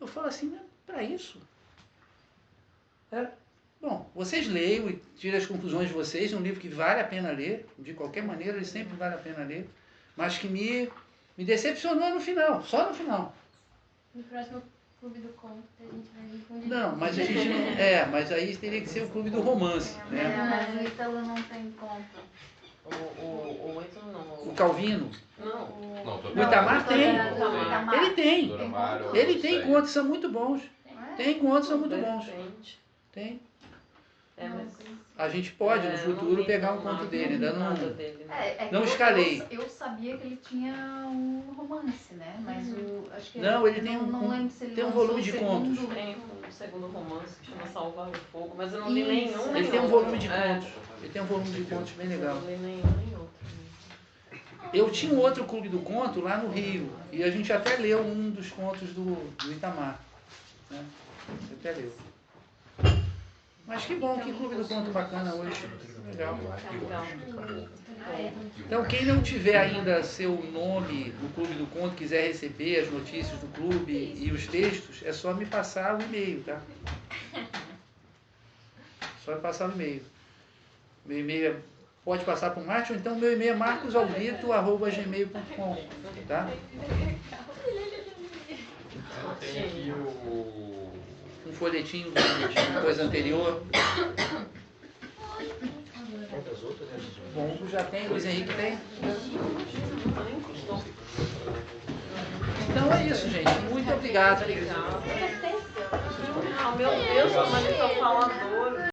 eu falo assim, para isso? Bom, vocês leiam e tirem as conclusões de vocês, é um livro que vale a pena ler, de qualquer maneira, ele sempre vale a pena ler, mas que me decepcionou no final, só no final. No próximo Clube do Conto, a gente vai difundir. Não, mas a gente não... mas aí teria que ser o Clube do Romance, né? Mas o Ítalo não tem conta. O Ítalo não. O Calvino. Não. O Itamar tem. Ele tem. Dona Mara, Ele tem contos, são muito bons. Tem contos, são muito bons. Tem. Mas A gente pode, no eu não futuro, li pegar um nada conto dele. Ainda não... dele, né? Não escalei. Eu sabia que ele tinha um romance, né? Mas acho que Não, ele tem não lembro se ele tem um lançou volume o de segundo. contos. Tem um segundo romance que chama Salvar o Fogo, mas eu não li nenhum nem Ele tem um outro. volume de contos. Ele tem um volume de contos bem legal. Eu não li nenhum nem outro. Eu tinha um outro clube do conto lá no Rio. E a gente até leu um dos contos do Itamar. Né? Até leu. Mas que bom, que clube do conto bacana hoje. Legal. Então, quem não tiver ainda seu nome no Clube do Conto, quiser receber as notícias do clube e os textos, é só me passar o e-mail, tá? Só me passar o e-mail. Meu e-mail é pode passar para o Márcio, ou então meu e-mail é marcosalbrito@gmail.com, tá? Tem aqui Um folhetinho de coisa anterior. Bom, já tem, Luiz Henrique tem. Então é isso, gente. Muito obrigado. Ah, meu Deus, como eles são faladores.